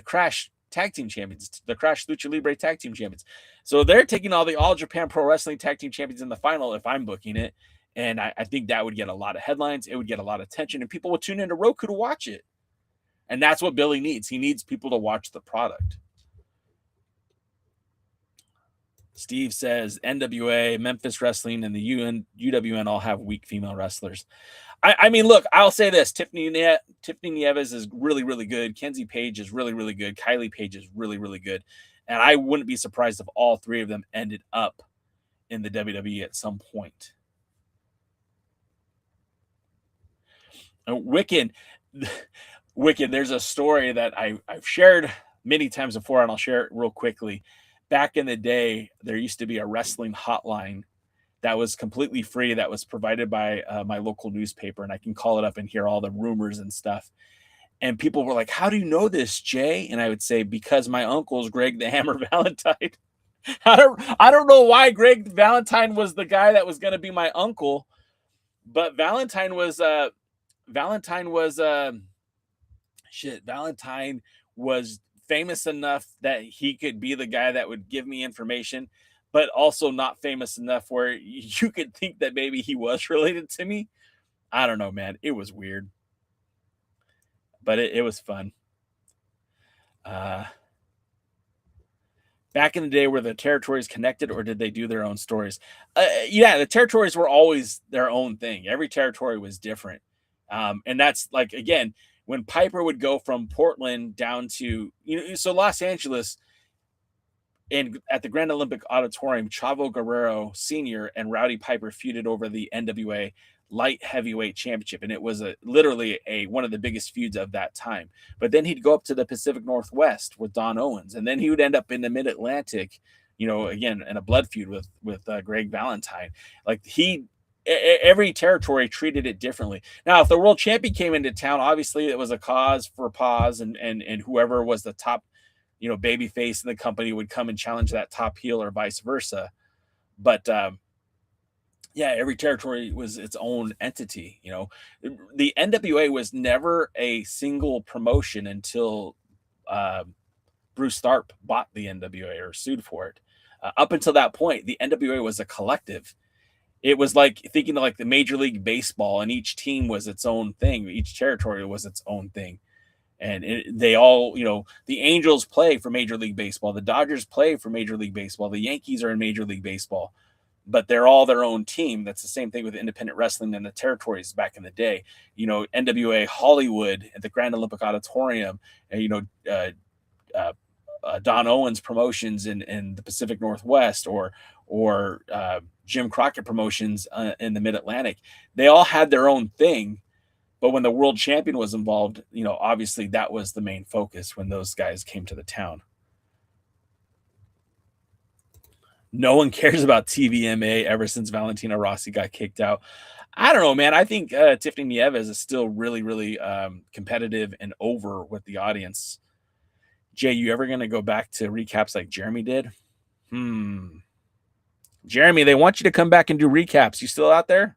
Crash Tag Team Champions, the Crash Lucha Libre Tag Team Champions. So they're taking all the All Japan Pro Wrestling Tag Team Champions in the final if I'm booking it, and I think that would get a lot of headlines. It would get a lot of attention, and people would tune into Roku to watch it. And that's what Billy needs. He needs people to watch the product. Steve says NWA, Memphis Wrestling, and the UWN all have weak female wrestlers. I mean, look, I'll say this. Tiffany Nieves is really, really good. Kenzie Page is really, really good. Kylie Page is really, really good. And I wouldn't be surprised if all three of them ended up in the WWE at some point. Wicked, there's a story that I've shared many times before, and I'll share it real quickly. Back in the day, there used to be a wrestling hotline that was completely free, that was provided by my local newspaper, and I can call it up and hear all the rumors and stuff. And people were like, how do you know this, Jay? And I would say, because my uncle's Greg the Hammer Valentine. I don't know why Greg Valentine was the guy that was going to be my uncle, but Valentine was Valentine was famous enough that he could be the guy that would give me information, but also not famous enough where you could think that maybe he was related to me. I don't know, man. It was weird, but it was fun. Back in the day, were the territories connected, or did they do their own stories? Yeah, the territories were always their own thing. Every territory was different. And that's like, again, when Piper would go from Portland down to, so Los Angeles, and at the Grand Olympic Auditorium, Chavo Guerrero Sr. and Rowdy Piper feuded over the NWA light heavyweight championship, and it was literally one of the biggest feuds of that time. But then he'd go up to the Pacific Northwest with Don Owens, and then he would end up in the Mid-Atlantic, again in a blood feud with Greg Valentine. Like every territory treated it differently. Now, if the world champion came into town, obviously it was a cause for pause, and whoever was the top, baby face in the company would come and challenge that top heel or vice versa. But yeah, every territory was its own entity. The NWA was never a single promotion until Bruce Tharp bought the NWA or sued for it. Up until that point, the NWA was a collective. It was like thinking of like the Major League Baseball, and each team was its own thing. Each territory was its own thing. And they all, the Angels play for Major League Baseball. The Dodgers play for Major League Baseball. The Yankees are in Major League Baseball. But they're all their own team. That's the same thing with independent wrestling and the territories back in the day. NWA Hollywood at the Grand Olympic Auditorium, Don Owens promotions in the Pacific Northwest, or Jim Crockett promotions in the Mid-Atlantic. They all had their own thing. But when the world champion was involved, obviously that was the main focus when those guys came to the town. No one cares about TVMA ever since Valentina Rossi got kicked out. I don't know, man. I think Tiffany Nieves is still really, really competitive and over with the audience. Jay, you ever going to go back to recaps like Jeremy did? Jeremy, they want you to come back and do recaps. You still out there?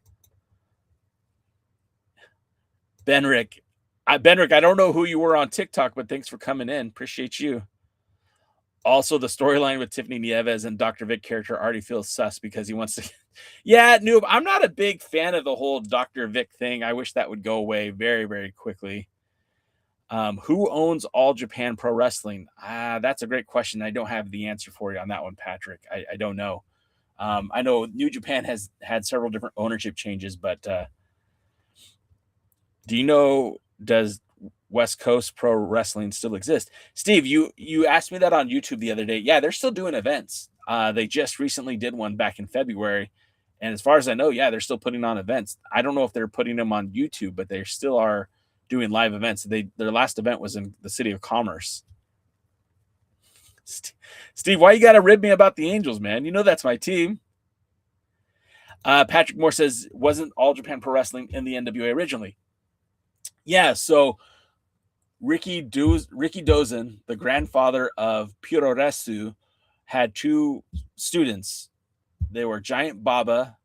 Benrick, I don't know who you were on TikTok, but thanks for coming in. Appreciate you. Also, the storyline with Tiffany Nieves and Dr. Vic character already feels sus because he wants to. Yeah, Noob, I'm not a big fan of the whole Dr. Vic thing. I wish that would go away very, very quickly. Who owns All Japan Pro Wrestling? That's a great question. I don't have the answer for you on that one, Patrick. I don't know. I know New Japan has had several different ownership changes, but do you know, does West Coast Pro Wrestling still exist? Steve, you asked me that on YouTube the other day. Yeah, they're still doing events. They just recently did one back in February. And as far as I know, yeah, they're still putting on events. I don't know if they're putting them on YouTube, but they still are doing live events. Their last event was in the City of Commerce. Steve, why you got to rib me about the Angels, man? That's my team. Patrick Moore says, wasn't All Japan Pro Wrestling in the NWA originally? Yeah, so Ricky Dozen, the grandfather of Puroresu, had two students. They were Giant Baba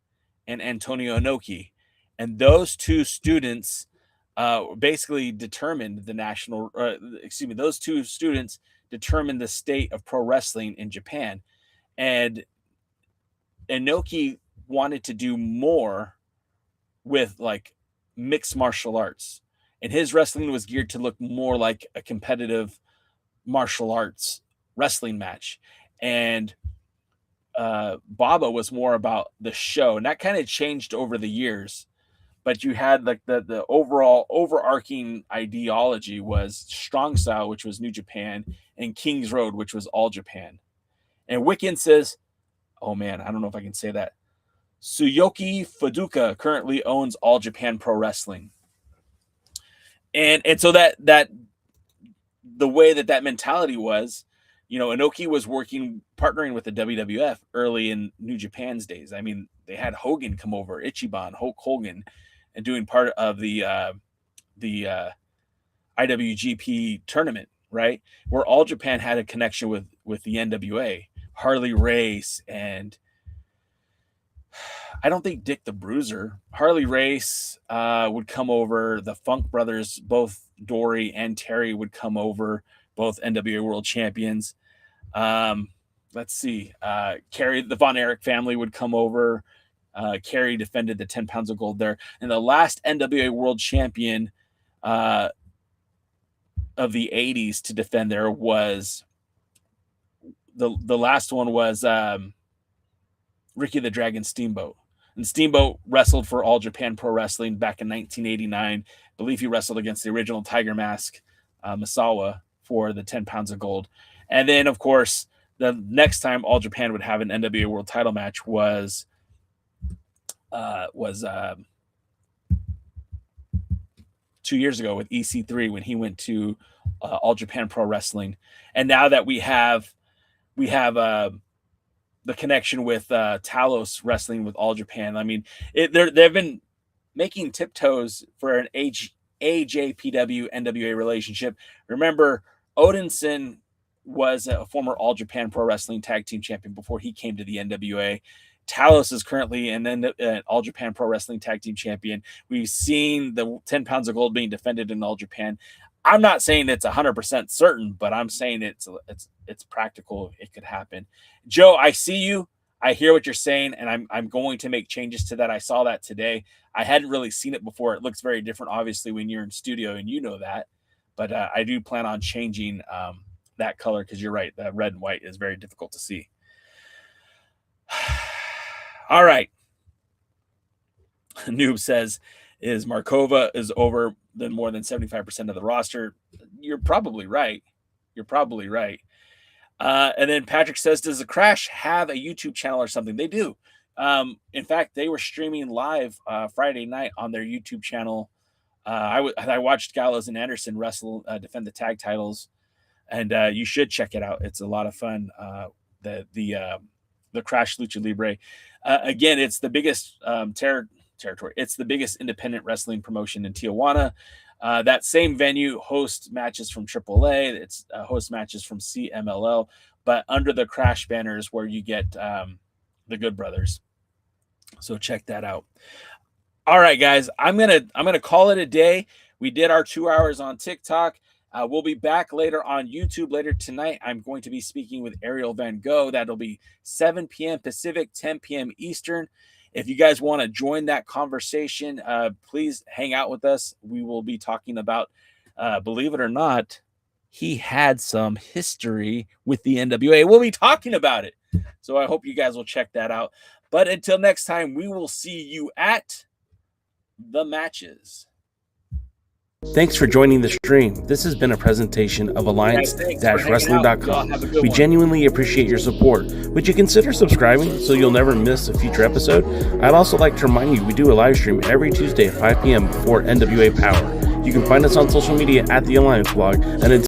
and Antonio Inoki. And those two students basically determined those two students determined the state of pro wrestling in Japan. And Inoki wanted to do more with like mixed martial arts. And his wrestling was geared to look more like a competitive martial arts wrestling match. And Baba was more about the show. And that kind of changed over the years. But you had like the overall overarching ideology was Strong Style, which was New Japan, and King's Road, which was All Japan. And Wiccan says, oh man, I don't know if I can say that. Tsuyoki Fuduka currently owns All Japan Pro Wrestling. And so that the way that mentality was, Inoki was partnering with the WWF early in New Japan's days. I mean, they had Hogan come over, Ichiban, Hulk Hogan, and doing part of the I IWGP tournament, right? Where All Japan had a connection with the NWA, Harley Race, and I don't think Dick the Bruiser. Harley Race would come over. The Funk Brothers, both Dory and Terry, would come over, both NWA World Champions. Let's see. Kerry, the Von Erich family would come over. Kerry defended the 10 pounds of gold there. And the last NWA World Champion of the 80s to defend there was the last one was Ricky the Dragon Steamboat. And Steamboat wrestled for All Japan Pro Wrestling back in 1989. I believe he wrestled against the original Tiger Mask, Misawa, for the 10 pounds of gold. And then, of course, the next time All Japan would have an NWA World Title match was 2 years ago with EC3 when he went to All Japan Pro Wrestling. And now that we have the connection with Talos Wrestling with All Japan. I mean, they've been making tiptoes for an AJPW NWA relationship. Remember, Odinson was a former All Japan Pro Wrestling Tag Team Champion before he came to the NWA. Talos is currently an All Japan Pro Wrestling Tag Team Champion. We've seen the 10 pounds of gold being defended in All Japan. I'm not saying it's 100% certain, but I'm saying it's practical. It could happen. Joe, I see you. I hear what you're saying, and I'm going to make changes to that. I saw that today. I hadn't really seen it before. It looks very different, obviously, when you're in studio, and you know that. But I do plan on changing that color because you're right. That red and white is very difficult to see. All right. Noob says, is Markova is over than more than 75% of the roster? You're probably right. And then Patrick says, does the Crash have a YouTube channel or something? They do. In fact, they were streaming live Friday night on their YouTube channel. I watched Gallows and Anderson wrestle, defend the tag titles, and you should check it out. It's a lot of fun. The Crash Lucha Libre. Again, it's the biggest territory. It's the biggest independent wrestling promotion in Tijuana. That same venue hosts matches from AAA. It's hosts matches from CMLL, but under the Crash banners where you get the Good Brothers. So check that out. All right, guys, I'm gonna call it a day. We did our 2 hours on TikTok. We'll be back later on YouTube later tonight. I'm going to be speaking with Ariel Van Gogh. That'll be 7 p.m. Pacific, 10 p.m. Eastern. If you guys want to join that conversation, please hang out with us. We will be talking about, believe it or not, he had some history with the NWA. We'll be talking about it. So I hope you guys will check that out. But until next time, we will see you at the matches. Thanks for joining the stream. This has been a presentation of Alliance-Wrestling.com. We genuinely appreciate your support. Would you consider subscribing so you'll never miss a future episode? I'd also like to remind you we do a live stream every Tuesday at 5 p.m. before NWA Power. You can find us on social media at the Alliance Blog. And until